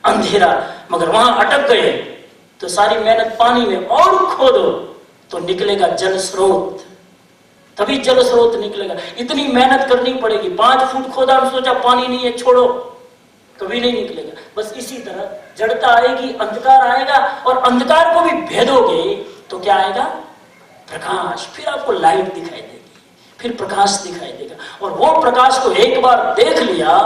अंधेरा। मगर वहां अटक गए तो सारी मेहनत पानी में, और खोदो तो निकलेगा जल स्रोत, तभी जल स्रोत निकलेगा। इतनी मेहनत करनी पड़ेगी। 5 फुट खोदा, हम सोचा पानी नहीं है, छोड़ो, कभी नहीं निकलेगा। बस इसी तरह जड़ता आएगी, अंधकार आएगा, और अंधकार को भी भेदोगे तो क्या आएगा? प्रकाश। फिर आपको लाइट दिखाई देगी, फिर प्रकाश दिखाई देगा, और वो प्रकाश को एक बार देख लिया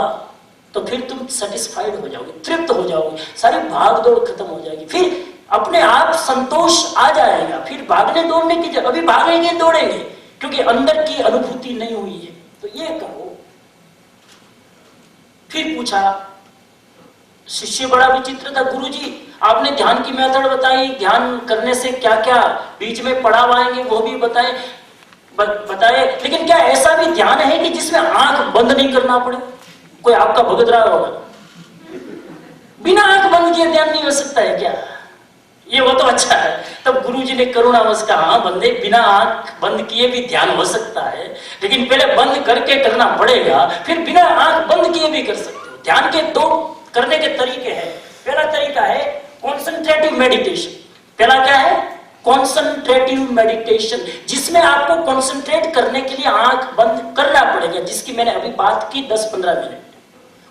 तो फिर तुम सेटिस्फाइड हो जाओगे, तृप्त हो जाओगे, सारी भाग दौड़ खत्म हो जाएगी, फिर अपने आप संतोष आ जाएगा। फिर भागने दौड़ने की अभी भागेंगे दौड़ेंगे क्योंकि अंदर की अनुभूति नहीं हुई है। तो ये करो। फिर पूछा, शिष्य बड़ा विचित्र था, गुरुजी आपने ध्यान की मेथड बताई, ध्यान करने से क्या क्या बीच में पड़ाव आएंगे वो भी बताए, लेकिन क्या ऐसा भी ध्यान है कि जिसमें आंख बंद नहीं करना पड़े? कोई आपका भगत रहा होगा, बिना आंख बंद किए ध्यान नहीं हो सकता है क्या? ये वो तो अच्छा है। तब गुरुजी ने करुणावश कहा, हाँ बंदे, बिना आंख बंद किए भी ध्यान हो सकता है, लेकिन पहले बंद करके करना पड़ेगा, फिर बिना आंख बंद किए भी कर सकते हो। ध्यान के दो करने के तरीके हैं। पहला तरीका है कॉन्सेंट्रेटिव मेडिटेशन। पहला क्या है? कॉन्सेंट्रेटिव मेडिटेशन, जिसमें आपको कॉन्सेंट्रेट करने के लिए आंख बंद करना पड़ेगा, जिसकी मैंने अभी बात की 10-15 मिनट।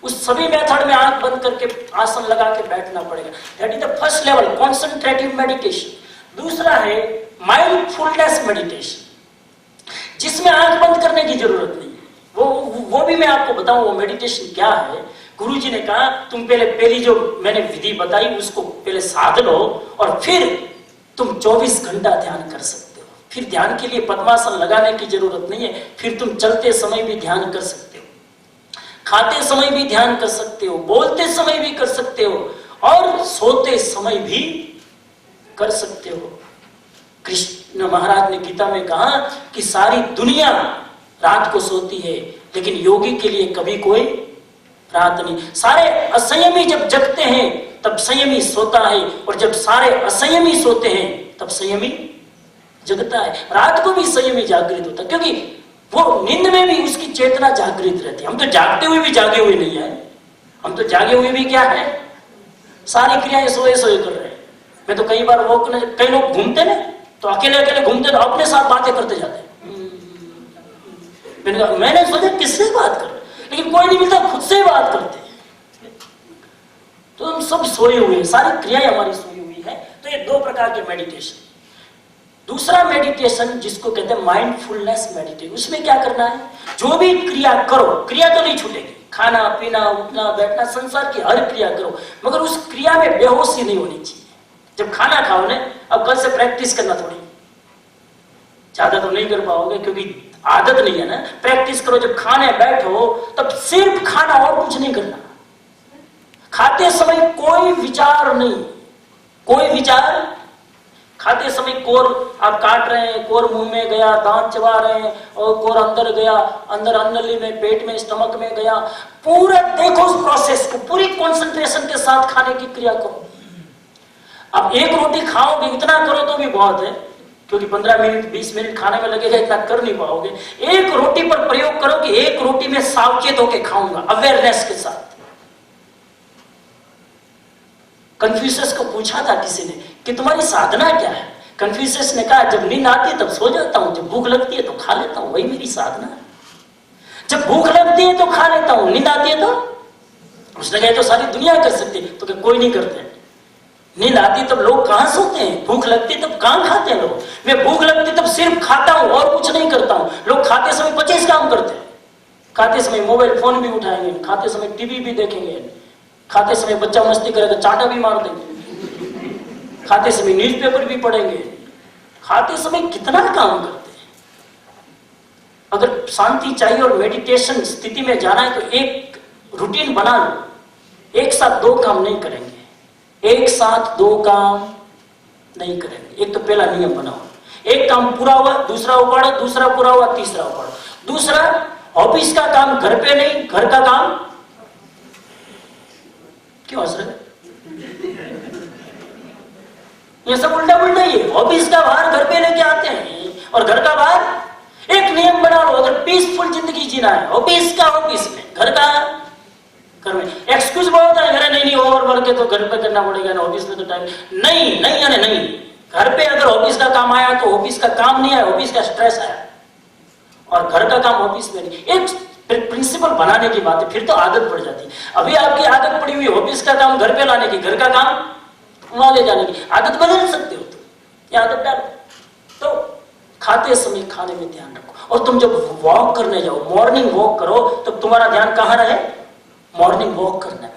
उस सभी मेथड में आंख बंद करके आसन लगा के बैठना पड़ेगा। That is the first level, concentrative meditation. दूसरा है माइंडफुलनेस मेडिटेशन, जिसमें आंख बंद करने की जरूरत नहीं है। वो भी मैं आपको बताऊं वो मेडिटेशन क्या है। गुरुजी ने कहा तुम पहली जो मैंने विधि बताई उसको पहले साध लो, और फिर तुम 24 घंटा ध्यान कर सकते हो। फिर ध्यान के लिए पद्मासन लगाने की जरूरत नहीं है, फिर तुम चलते समय भी ध्यान कर सकते हो, खाते समय भी ध्यान कर सकते हो, बोलते समय भी कर सकते हो, और सोते समय भी कर सकते हो। कृष्ण महाराज ने गीता में कहा कि सारी दुनिया रात को सोती है, लेकिन योगी के लिए कभी कोई रात नहीं। सारे असंयमी जब जगते हैं तब संयमी सोता है, और जब सारे असंयमी सोते हैं तब संयमी जगता है। रात को भी संयमी जागृत होता है, क्योंकि वो नींद में भी उसकी चेतना जागृत रहती है। हम तो जागते हुए भी जागे हुए नहीं है, हम तो जागे हुए भी क्या है, सारी क्रियाएं सोए सोए कर रहे हैं। मैं तो कई बार वो कई लोग घूमते ना, तो अकेले अकेले घूमते तो अपने साथ बातें करते जाते। मैंने सोचा किससे बात कर, लेकिन कोई नहीं मिलता, खुद से बात करते हैं। तो हम सब सोए हुए हैं, सारी क्रियाएं हमारी सोई हुई है। तो ये दो प्रकार के मेडिटेशन। दूसरा मेडिटेशन जिसको कहते हैं माइंडफुलनेस मेडिटेशन, उसमें क्या करना है, जो भी क्रिया करो, क्रिया तो नहीं छूटेगी, खाना पीना उठना बैठना संसार की हर क्रिया करो, मगर उस क्रिया में बेहोशी नहीं होनी चाहिए। जब खाना खाओ ना, अब कल से प्रैक्टिस करना, थोड़ी ज्यादा तो नहीं कर पाओगे क्योंकि आदत नहीं है ना। प्रैक्टिस करो, जब खाने बैठो तब सिर्फ खाना और कुछ नहीं करना। खाते समय कोई विचार नहीं, कोई विचार। खाते समय कोर आप काट रहे हैं, कोर मुंह में गया, दांत चबा रहे हैं, और कोर अंदर गया, अंदर अन्नली में, पेट में, स्टमक में गया, पूरा देखो उस प्रोसेस को, पूरी कंसंट्रेशन के साथ खाने की क्रिया करो। अब एक रोटी खाओगे, इतना करो तो भी बहुत है, क्योंकि 15 मिनट 20 मिनट खाने में लगेगा, इतना कर नहीं पाओगे। एक रोटी पर प्रयोग करो कि एक रोटी में सावचेत होकर खाऊंगा, अवेयरनेस के साथ। कन्फ्यूशियस को पूछा था किसी ने कि तुम्हारी साधना क्या है? कन्फ्यूशियस ने कहा जब नींद आती है तब सो जाता हूं, जब भूख लगती है तो खा लेता हूं, वही मेरी साधना है। जब भूख लगती है तो खा लेता हूं, नींद आती है तो? उसने कहा तो सारी दुनिया कर सकती है, तो कोई नहीं करते। नींद आती तब लोग कहां सोते हैं, भूख लगती तब कहां खाते हैं लोग। मैं भूख लगती तब सिर्फ खाता हूं और कुछ नहीं करता हूं। लोग खाते समय 25 काम करते हैं, खाते समय मोबाइल फोन भी उठाएंगे, खाते समय टीवी भी देखेंगे, खाते समय बच्चा मस्ती करेगा चाटा भी मार देंगे, खाते समय न्यूज़पेपर भी पढ़ेंगे, खाते समय कितना काम करते हैं। अगर शांति चाहिए और मेडिटेशन स्थिति में जाना है तो एक रूटीन बना लो। एक साथ दो काम नहीं करेंगे, एक साथ दो काम नहीं करेंगे। एक तो पहला नियम बनाओ, एक काम पूरा हुआ दूसरा उपाड़ो, दूसरा पूरा हुआ तीसरा उपाड़ो। दूसरा, ऑफिस का काम घर पे नहीं, घर का काम क्यों हंस रहे? ये सब उल्टा पुल्टा ही है। ऑफिस का बाहर घर पे लेके आते हैं और घर का बाहर। एक नियम बना लो, अगर पीसफुल जिंदगी जीना है, ऑफिस का ऑफिस में, घर का घर में। एक्सक्यूज बहुत है, घर नहीं ओवर वर्क है तो घर पे करना पड़ेगा ना, ऑफिस में तो टाइम नहीं। नहीं यानी नहीं, घर पे अगर ऑफिस का काम आया तो ऑफिस का काम नहीं आया, ऑफिस का स्ट्रेस आया, और घर का काम ऑफिस में नहीं। एक प्रिंसिपल बनाने की बात है, फिर तो आदत पड़ जाती है। अभी आपकी आदत पड़ी हुई ऑफिस का काम घर पे लाने की, घर का काम वहां ले जाने की, आदत बदल सकते हो तो ये आदत डालो। तो खाते समय खाने में ध्यान रखो। और तुम जब वॉक करने जाओ, मॉर्निंग वॉक करो, तब तुम्हारा ध्यान कहाँ रहे? मॉर्निंग वॉक करने में।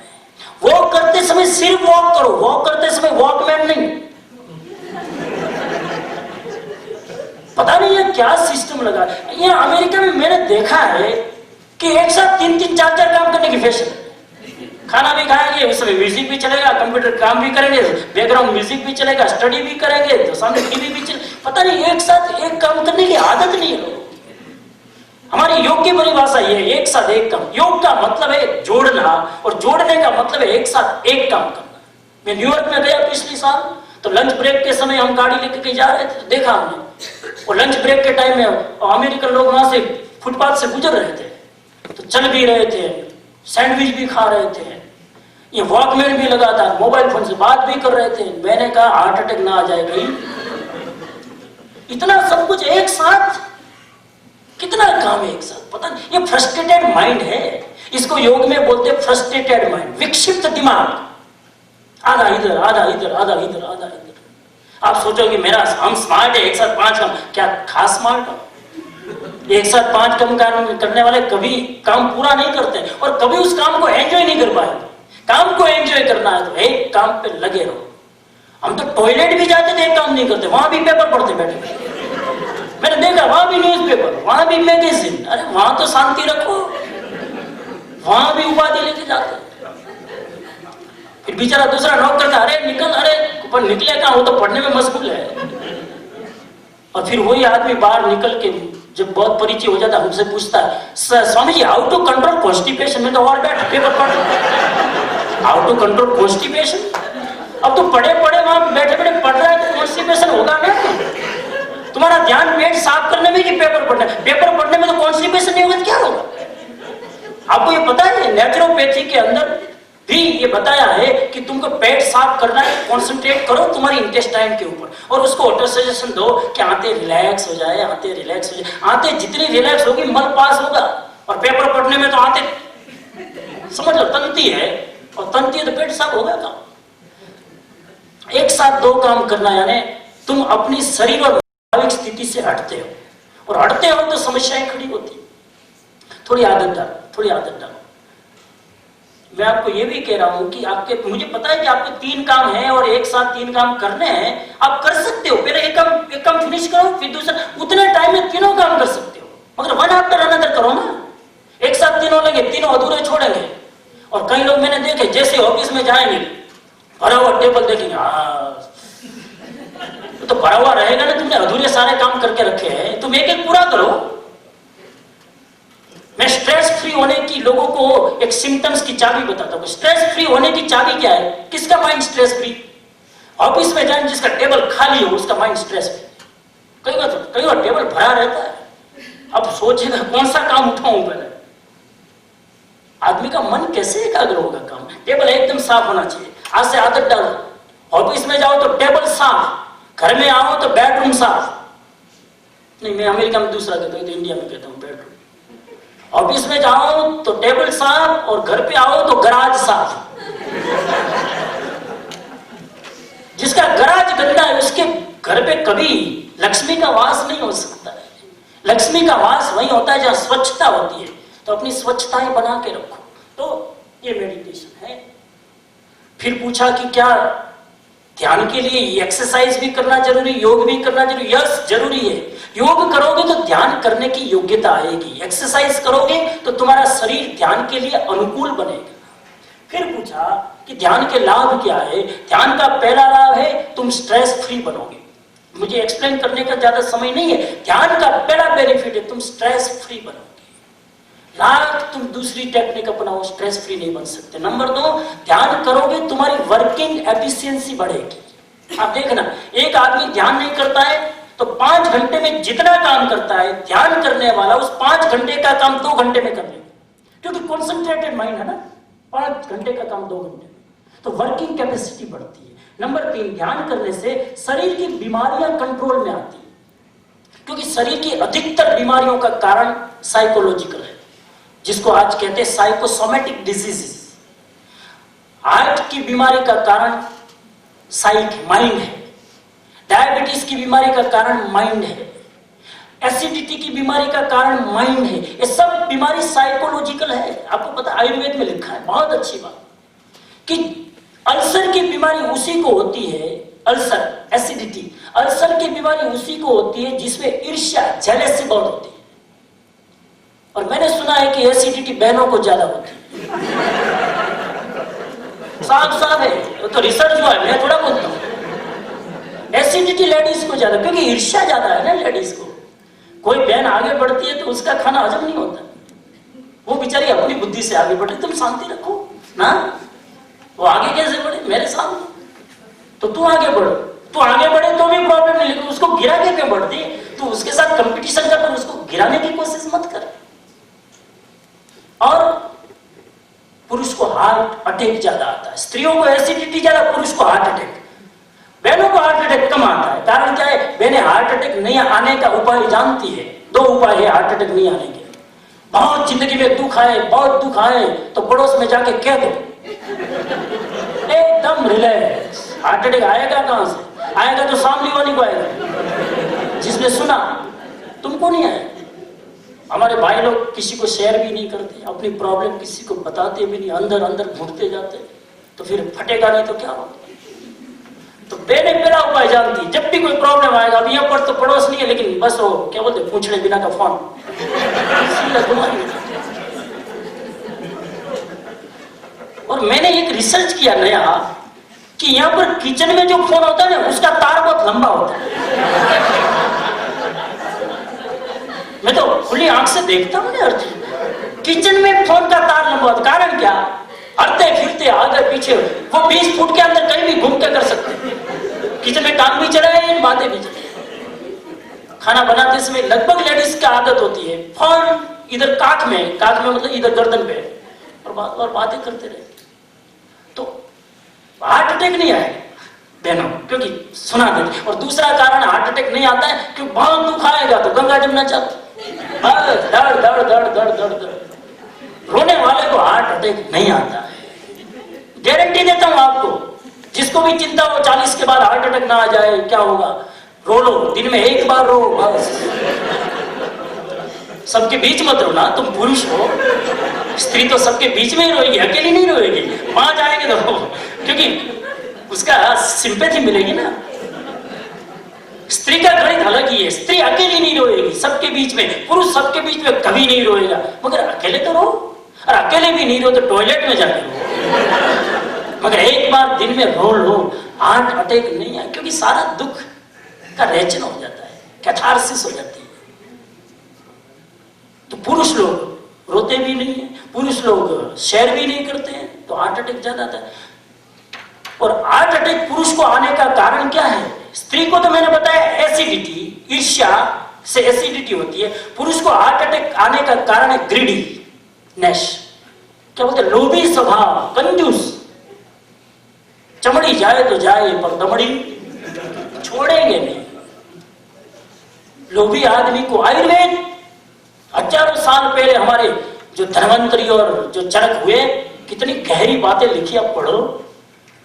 वॉक करते समय सिर्फ वॉक करो, वॉक करते समय वॉकमैन नहीं। पता नहीं ये क्या सिस्टम लगा। ये अमेरिका में मैंने देखा है कि एक साथ 3-3, 4-4 काम करने की फैशन है। खाना भी खाएंगे, उस समय म्यूजिक भी चलेगा, कंप्यूटर काम भी करेंगे, बैकग्राउंड म्यूजिक भी चलेगा, स्टडी भी करेंगे, तो सामने टीवी भी चले। पता नहीं एक साथ एक काम करने की आदत नहीं है लोगों की। हमारी योग की परिभाषा ये है, एक साथ एक काम। योग का मतलब है जोड़ना, और जोड़ने का मतलब है एक साथ एक काम करना। मैं न्यूयॉर्क में गया पिछले साल, तो लंच ब्रेक के समय हम गाड़ी लेके कहीं जा रहे थे, तो देखा हमने, और लंच ब्रेक के टाइम में अमेरिकन लोग वहां से फुटपाथ से गुजर रहे थे, तो चल भी रहे थे, सैंडविच भी खा रहे थे, ये वॉकमैन भी लगा था, मोबाइल फोन से बात भी कर रहे थे। मैंने कहा हार्ट अटैक ना आ जाए कहीं, इतना सब कुछ एक साथ, कितना काम है एक साथ, पता नहीं। ये फ्रस्ट्रेटेड माइंड है, इसको योग में बोलते हैं फ्रस्ट्रेटेड माइंड, विक्षिप्त दिमाग। आधा इधर, आधा इधर, आधा इधर, आधा इधर। आप सोचोगे मेरा, हम स्मार्ट है, एक साथ 5 काम, क्या खास स्मार्ट हो? एक साथ 5 काम करने वाले कभी काम पूरा नहीं करते, और कभी उस काम को एंजॉय नहीं कर पाएंगे। काम को एंजॉय करना है तो एक काम पे लगे रहो। हम तो टॉयलेट भी जाते थे, एक काम नहीं करते, वहां भी पेपर पढ़ते बैठे। मैंने देखा वहां भी न्यूज़पेपर, वहां भी मैगजीन। अरे वहां तो शांति रखो, वहां भी उपाधि लेके जाते। फिर बेचारा दूसरा नौकर का, अरे निकल, अरे पर निकले कहां, वो तो पढ़ने में मशगूल है। और फिर वही आदमी बाहर निकल के जब बहुत परिचय हो जाता है, हमसे पूछता है, Swami ji how to control constipation. में तो और बैठ पेपर पढ़, हाउ टू कंट्रोल कॉन्स्टिपेशन। अब तो पढ़े पढ़े वहां बैठे बैठे पढ़ रहा है तो कॉन्स्टिपेशन होगा ना। तुम्हारा ध्यान पेट साफ करने में कि पेपर पढ़ने? पेपर पढ़ने में तो कॉन्स्टिपेशन नहीं होगा, क्या होगा? आपको ये पता है नेचुरोपैथी के अंदर भी ये बताया है कि तुमको पेट साफ करना है, कंसंट्रेट करो तुम्हारी इंटेस्टाइन के ऊपर, और उसको ऑटो सजेशन दो कि आते रिलैक्स हो जाए, आते रिलैक्स हो जाए। आते जितनी रिलैक्स होगी मल पास होगा। और पेपर पढ़ने में तो आते, समझ लो तंती है, और तंती है तो पेट साफ होगा काम। एक साथ 2 काम करना, यानी तुम अपनी शरीर और मानसिक स्थिति से हटते हो, और हटते हो तो समस्याएं खड़ी होती। थोड़ी आदत डालो, थोड़ी आदत डालो। मैं आपको ये भी कह रहा हूं कि आपके, मुझे पता है कि आपको 3 काम है और एक साथ 3 काम करने हैं, आप कर सकते हो। पहले एक काम फिनिश करो, फिर दूसरा, उतने टाइम में तीनों काम कर सकते हो, मगर वन आफ्टर अनदर करो ना। एक साथ तीनों लेंगे, तीनों अधूरे छोड़ेंगे। और कई लोग मैंने देखे, जैसे ऑफिस में जाएंगे, भरा हुआ टेबल देखेंगे, तो भरा हुआ रहेगा ना, तुमने अधूरे सारे काम करके रखे हैं, तुम एक एक पूरा करो। मैं स्ट्रेस फ्री होने की लोगों को एक सिम्टम्स की चाबी बताता हूं। स्ट्रेस फ्री होने की चाबी क्या है? किसका माइंड स्ट्रेस फ्री? ऑफिस में जाए जिसका टेबल खाली हो, उसका माइंड स्ट्रेस फ्री। कई बार टेबल भरा रहता है, अब सोचेगा कौन सा काम उठाऊं पहले। आदमी का मन कैसे एकाग्र होगा? काम, टेबल एकदम साफ होना चाहिए। आज से आदत डालो। ऑफिस में जाओ तो टेबल साफ, घर में आओ तो बेडरूम साफ। नहीं, मैं अमेरिका में दूसरा कहता हूं, तो इंडिया में कहता हूं बेडरूम। ऑफिस में जाओ तो टेबल साफ, और घर पे आओ तो गराज साफ। जिसका गराज गंदा है, उसके घर पे कभी लक्ष्मी का वास नहीं हो सकता है। लक्ष्मी का वास वही होता है जहां स्वच्छता होती है। तो अपनी स्वच्छताएं बना के रखो। तो ये मेडिटेशन है। फिर पूछा कि क्या ध्यान के लिए एक्सरसाइज भी करना जरूरी, योग भी करना जरूरी? यस, जरूरी है। योग करोगे तो ध्यान करने की योग्यता आएगी, एक्सरसाइज करोगे तो तुम्हारा शरीर ध्यान के लिए अनुकूल बनेगा। फिर पूछा कि ध्यान के लाभ क्या है? ध्यान का पहला लाभ है तुम स्ट्रेस फ्री बनोगे। मुझे एक्सप्लेन करने का ज्यादा समय नहीं है। ध्यान का पहला बेनिफिट है तुम स्ट्रेस फ्री बनोगे। लाख तुम दूसरी टेक्निक अपनाओ, स्ट्रेस फ्री नहीं बन सकते। नंबर 2, ध्यान करोगे तुम्हारी वर्किंग एफिशिएंसी बढ़ेगी। आप देखना, एक आदमी ध्यान नहीं करता है तो 5 घंटे में जितना काम करता है ध्यान करने वाला, उस 5 घंटे का काम 2 घंटे में कर लेगा, क्योंकि कॉन्सेंट्रेटेड माइंड है ना। 5 घंटे का काम 2 घंटे में, तो वर्किंग कैपेसिटी बढ़ती है। नंबर 3, ध्यान करने से शरीर की बीमारियां कंट्रोल में आती है, क्योंकि शरीर की अधिकतर बीमारियों का कारण साइकोलॉजिकल है, जिसको आज कहते हैं साइकोसोमेटिक डिजीजेस। हार्ट की बीमारी का कारण साइक माइंड है, डायबिटीज की बीमारी का कारण माइंड है, एसिडिटी की बीमारी का कारण माइंड है। ये सब बीमारी साइकोलॉजिकल है। आपको पता, आयुर्वेद में लिखा है, बहुत अच्छी बात, कि अल्सर की बीमारी उसी को होती है, अल्सर एसिडिटी, अल्सर की बीमारी उसी को होती है जिसमें ईर्ष्या जेलसी बहुत होती है। और मैंने सुना है कि एसिडिटी बहनों को ज्यादा होती है। साफ साफ है, तो रिसर्च हुआ है, मैं थोड़ा बोलता हूं। एसिडिटी लेडीज को ज्यादा, क्योंकि ईर्ष्या ज्यादा है ना लेडीज को। कोई बहन आगे बढ़ती है तो उसका खाना हजम नहीं होता, वो बेचारी अपनी बुद्धि से आगे बढ़ रही, तुम शांति रखो ना, वो आगे कैसे बढ़े मेरे सामने, तो तू आगे बढ़ो, तू आगे बढ़े तो भी प्रॉब्लम नहीं, लेकिन उसको गिरा के क्यों बढ़ती है? तू उसके साथ कंपटीशन कर, उसको गिराने की कोशिश मत कर। और पुरुष को हार्ट अटैक ज्यादा आता है, स्त्रियों को एसिडिटी ज्यादा, पुरुष को हार्ट अटैक। बहनों को हार्ट अटैक कम आता है। कारण क्या है? बहनें हार्ट अटैक नहीं आने का उपाय जानती है। 2 उपाय है हार्ट अटैक नहीं आने के। बहुत जिंदगी में दुख आए, बहुत दुख आए तो पड़ोस में जाके कह दो, एकदम रिलैक्स। हार्ट अटैक आएगा कहां से? आएगा तो सामने वाली को आएगा, जिसने सुना, तुमको नहीं आएगा। हमारे भाई लोग किसी को शेयर भी नहीं करते, अपनी प्रॉब्लम किसी को बताते भी नहीं, अंदर अंदर घुटते जाते, तो फिर फटेगा नहीं तो क्या होगा? तो बेने मेरा उपाय जानती, जब भी कोई प्रॉब्लम आएगा, अब यहाँ पर तो पड़ोस नहीं है, लेकिन बस वो क्या बोलते, पूछने बिना का फोन और मैंने एक रिसर्च किया नया, कि यहाँ पर किचन में जो फोन होता है ना, उसका तार बहुत लंबा होता है। मैं तो खुली आंख से देखता हूँ ना, किचन में फोन का तार लंबा होता। कारण क्या? हरते फिरते आगे पीछे, वो 20 फुट के अंदर कहीं भी घूम के कर सकते हैं। किचन में काम भी चलाए, बातें भी चलाए। खाना बनाते समय लगभग लेडीज की आदत होती है, फोन इधर काख में मतलब इधर गर्दन पे, और बातें करते रहे, तो हार्ट अटैक नहीं आएगा बहनों, क्योंकि सुना देते। और दूसरा कारण हार्ट अटैक नहीं आता है क्योंकि बहुत दुख आएगा तो गंगा जमुना चल, दर्द दर्द दर्द दर्द दर्द, रोने वाले को हार्ट अटैक नहीं आता है। गारंटी देता हूं आपको, जिसको भी चिंता हो 40 के बाद हार्ट अटैक ना आ जाए, क्या होगा? रो लो, दिन में 1 बार रो बस। सबके बीच मत रोना, तुम पुरुष हो, स्त्री तो सबके बीच में ही रोएगी, अकेली नहीं रोएगी। वहां जाएंगे तो क्योंकि उसका सिंपैथी मिलेगी ना। स्त्री का गणित अलग ही है, स्त्री अकेली नहीं रोएगी, सबके बीच में। पुरुष सबके बीच में कभी नहीं रोएगा, मगर अकेले तो रो, और अकेले भी नहीं रो तो टॉयलेट में जाके रो, मगर 1 बार दिन में रो लो, हार्ट अटैक नहीं है, क्योंकि सारा दुख का रेचन हो जाता है, कैथारसिस हो जाती है। तो पुरुष लोग रोते भी नहीं है, पुरुष लोग शेयर भी नहीं करते हैं, तो हार्ट अटैक ज्यादा आता है। और हार्ट अटैक पुरुष को आने का कारण क्या है? स्त्री को तो मैंने बताया एसिडिटी, ईर्ष्या से एसिडिटी होती है। पुरुष को हार्ट अटैक आने का कारण है ग्रीडीनेस, क्या बोलते हैं, लोभी स्वभाव, कंजूस। चमड़ी जाए तो जाए पर दमड़ी छोड़ेंगे नहीं। लोभी आदमी को आयुर्वेद हजारों साल पहले हमारे जो धन्वंतरी और जो चरक हुए, कितनी गहरी बातें लिखी, आप पढ़ो।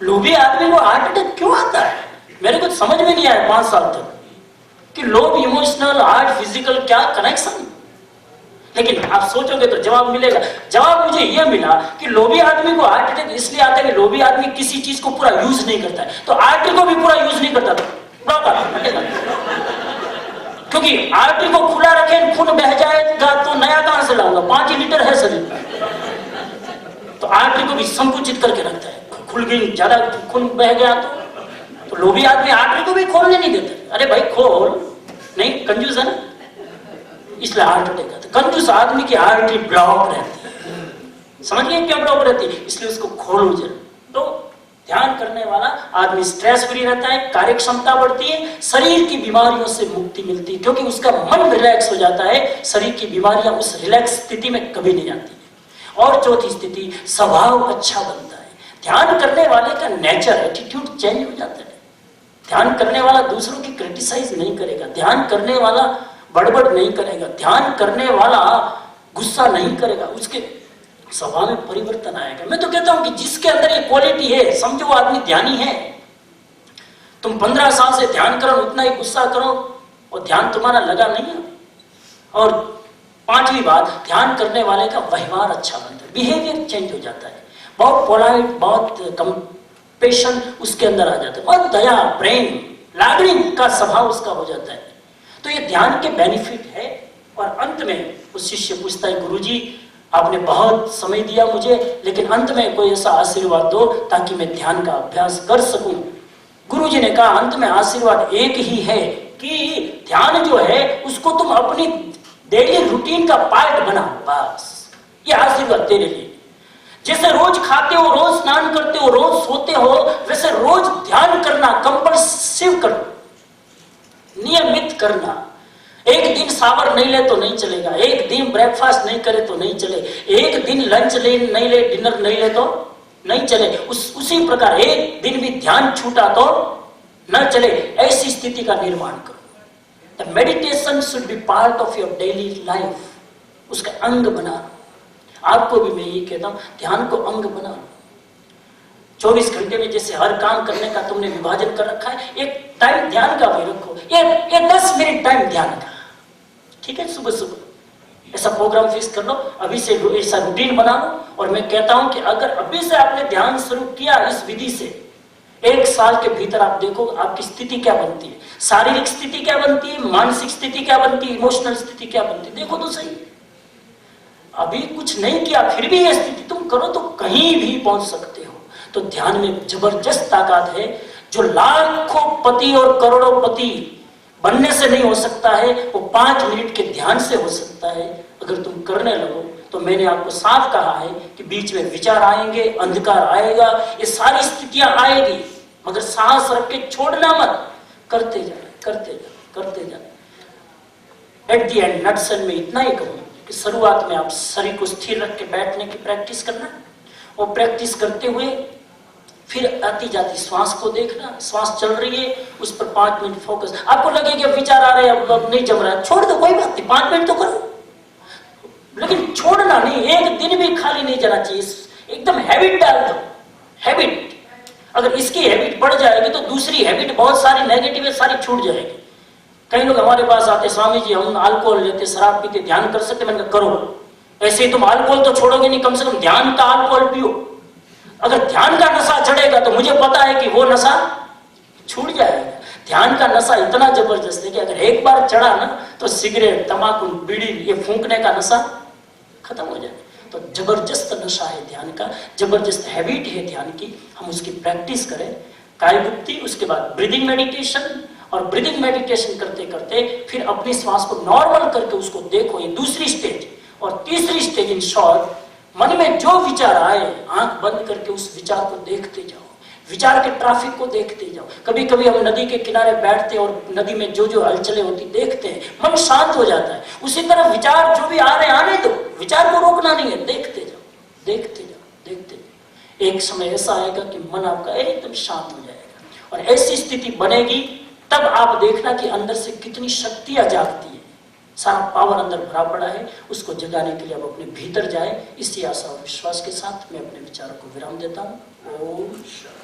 लोभी आदमी को हार्ट अटैक क्यों आता है? मेरे को समझ में नहीं आया 5 साल तक कि लोभ, इमोशनल, हार्ट, फिजिकल, क्या कनेक्शन। लेकिन आप सोचोगे तो जवाब मिलेगा। जवाब मुझे यह मिला कि लोभी आदमी को हार्ट अटैक इसलिए आता है कि लोभी आदमी किसी चीज को पूरा यूज नहीं करता है, तो आर्टरी को भी पूरा यूज नहीं करता था, क्योंकि आर्टरी को खुला रखे, खून बह जाएगा तो नया कहां से लाऊंगा? 5 ही लीटर है शरीर, तो आर्टरी को भी संकुचित करके रखता है। खुल गई, ज्यादा खून बह गया तो लोभी आदमी आर्टरी को भी खोलने नहीं देते। अरे भाई खोल, नहीं, कंजूस है ना, इसलिए हार्ट अटैक आता है। कंजूस आदमी की आर्टरी ब्लॉक रहती है, समझ गए क्यों ब्लॉक रहती है? इसलिए उसको खोलो जरूर। तो ध्यान करने वाला आदमी स्ट्रेस फ्री रहता है, कार्य क्षमता बढ़ती है, शरीर की बीमारियों से मुक्ति मिलती है, क्योंकि उसका मन रिलैक्स हो जाता है। शरीर की बीमारियां उस रिलैक्स स्थिति में कभी नहीं आती। और चौथी स्थिति, स्वभाव अच्छा बनता है। ध्यान करने वाले का नेचर, एटीट्यूड चेंज हो जाता है। ध्यान करने वाला दूसरों की क्रिटिसाइज नहीं करेगा, ध्यान करने वाला बड़बड़ नहीं करेगा, ध्यान करने वाला गुस्सा नहीं करेगा, उसके स्वभाव में परिवर्तन आएगा। मैं तो कहता हूं कि जिसके अंदर ये क्वालिटी है, समझो वो आदमी ध्यानी है। तुम 15 साल से ध्यान करो, उतना ही गुस्सा करो, और ध्यान तुम्हारा लगा नहीं है, और पांचवी बात, ध्यान करने वाले का व्यवहार अच्छा बनता है, बिहेवियर चेंज हो जाता है, बहुत पोलाइट, बहुत कंपेशन उसके अंदर आ जाता है, बहुत दया, प्रेम, लाडली का स्वभाव उसका हो जाता है। तो ये ध्यान के बेनिफिट है। और अंत में उस शिष्य पूछता है, गुरुजी आपने बहुत समय दिया मुझे, लेकिन अंत में कोई ऐसा आशीर्वाद दो ताकि मैं ध्यान का अभ्यास कर सकूं। गुरुजी ने कहा, अंत में आशीर्वाद एक ही है कि ध्यान जो है उसको तुम अपनी डेली रूटीन का पार्ट बनाओ, बस ये आशीर्वाद तेरे लिए। जैसे रोज खाते हो, रोज स्नान करते हो, रोज सोते हो, वैसे रोज ध्यान करना कंपल्सिव करो, नियमित करना। एक दिन सावर नहीं ले तो नहीं चलेगा, एक दिन ब्रेकफास्ट नहीं करे तो नहीं चले, एक दिन लंच नहीं ले, डिनर नहीं ले तो नहीं चले, उसी प्रकार एक दिन भी ध्यान छूटा तो न चले, ऐसी स्थिति का निर्माण करो। The meditation should be part of your daily life, उसका अंग बना लो। आपको भी मैं ये कहता हूं, ध्यान को अंग बना लो। 24 घंटे में जैसे हर काम करने का तुमने विभाजन कर रखा है, एक टाइम ध्यान का भी रखो, ये 10 मिनट टाइम ध्यान का, ठीक है, सुबह सुबह ऐसा प्रोग्राम फिक्स कर लो, अभी से ऐसा रूटीन बना लो। और मैं कहता हूं कि अगर अभी से आपने ध्यान शुरू किया इस विधि से, 1 साल के भीतर आप देखो आपकी स्थिति क्या बनती है, शारीरिक स्थिति क्या बनती है, मानसिक स्थिति क्या बनती है, इमोशनल स्थिति क्या बनती है, देखो तो सही। अभी कुछ नहीं किया फिर भी ये स्थिति तुम करो तो कहीं भी पहुंच सकते हो। तो ध्यान में जबरदस्त ताकत है, जो लाखों पति और करोड़ों पति बनने से नहीं हो सकता है, वो 5 मिनट के ध्यान से हो सकता है अगर तुम करने लगो। तो मैंने आपको साफ कहा है कि बीच में विचार आएंगे, अंधकार आएगा, ये सारी स्थितियां आएगी, मगर साहस रख के छोड़ना मत, करते जाए, करते जाए, करते जाए। एट द एंड नटसेल में इतना ही कहूँ कि शुरुआत में आप शरीर को स्थिर रख के बैठने की प्रैक्टिस करना, और प्रैक्टिस करते हुए फिर आती जाती श्वास को देखना, श्वास चल रही है उस पर 5 मिनट फोकस। आपको लगे कि विचार आ रहे हैं, अब नहीं जम रहा है, छोड़ दो, कोई बात नहीं, 5 मिनट तो करो, लेकिन छोड़ना नहीं, एक दिन भी खाली नहीं जाना चाहिए, एकदम हैबिट डाल दो। हैबिट, अगर इसकी हैबिट बढ़ जाएगी तो दूसरी हैबिट बहुत सारी नेगेटिव है, सारी छूट जाएगी। कई लोग हमारे पास आते, स्वामी जी हम अल्कोहल लेते, शराब पीते, ध्यान कर सकते, मैंने कहा करो, ऐसे ही तुम अल्कोहल तो छोड़ोगे नहीं, कम से कम ध्यान का अल्कोहल पियो। अगर ध्यान का नशा चढ़ेगा तो मुझे पता है कि वो नशा छूट जाएगा। ध्यान का नशा इतना जबरदस्त है कि अगर एक बार चढ़ा ना तो सिगरेट, तंबाकू, बीड़ी, ये फूंकने का नशा खत्म हो जाए। तो जबरदस्त नशा है ध्यान का, जबरदस्त हैबिट है ध्यान की, हम उसकी प्रैक्टिस करें। कायगुप्ती, उसके बाद ब्रीदिंग मेडिटेशन, और ब्रीदिंग मेडिटेशन करते करते फिर अपनी श्वास को नॉर्मल करके उसको देखो, ये दूसरी स्टेज। और तीसरी स्टेज, इन शॉर्ट, मन में जो विचार आए आंख बंद करके उस विचार को देखते जाओ, विचार के ट्रैफिक को देखते जाओ। कभी कभी हम नदी के किनारे बैठते और नदी में जो जो हलचलें होती देखते हैं, मन शांत हो जाता है। उसी तरह विचार जो भी आ रहे आने दो, विचार को रोकना नहीं है, देखते जाओ, देखते जाओ, देखते जाओ। एक समय ऐसा आएगा कि मन आपका एकदम शांत हो जाएगा, और ऐसी स्थिति बनेगी तब आप देखना कि अंदर से कितनी शक्तियां जागती है, सारा पावर अंदर भरा पड़ा है, उसको जगाने के लिए आप अपने भीतर जाए। इसी आशा और विश्वास के साथ मैं अपने विचारों को विराम देता हूँ। ओम शांति।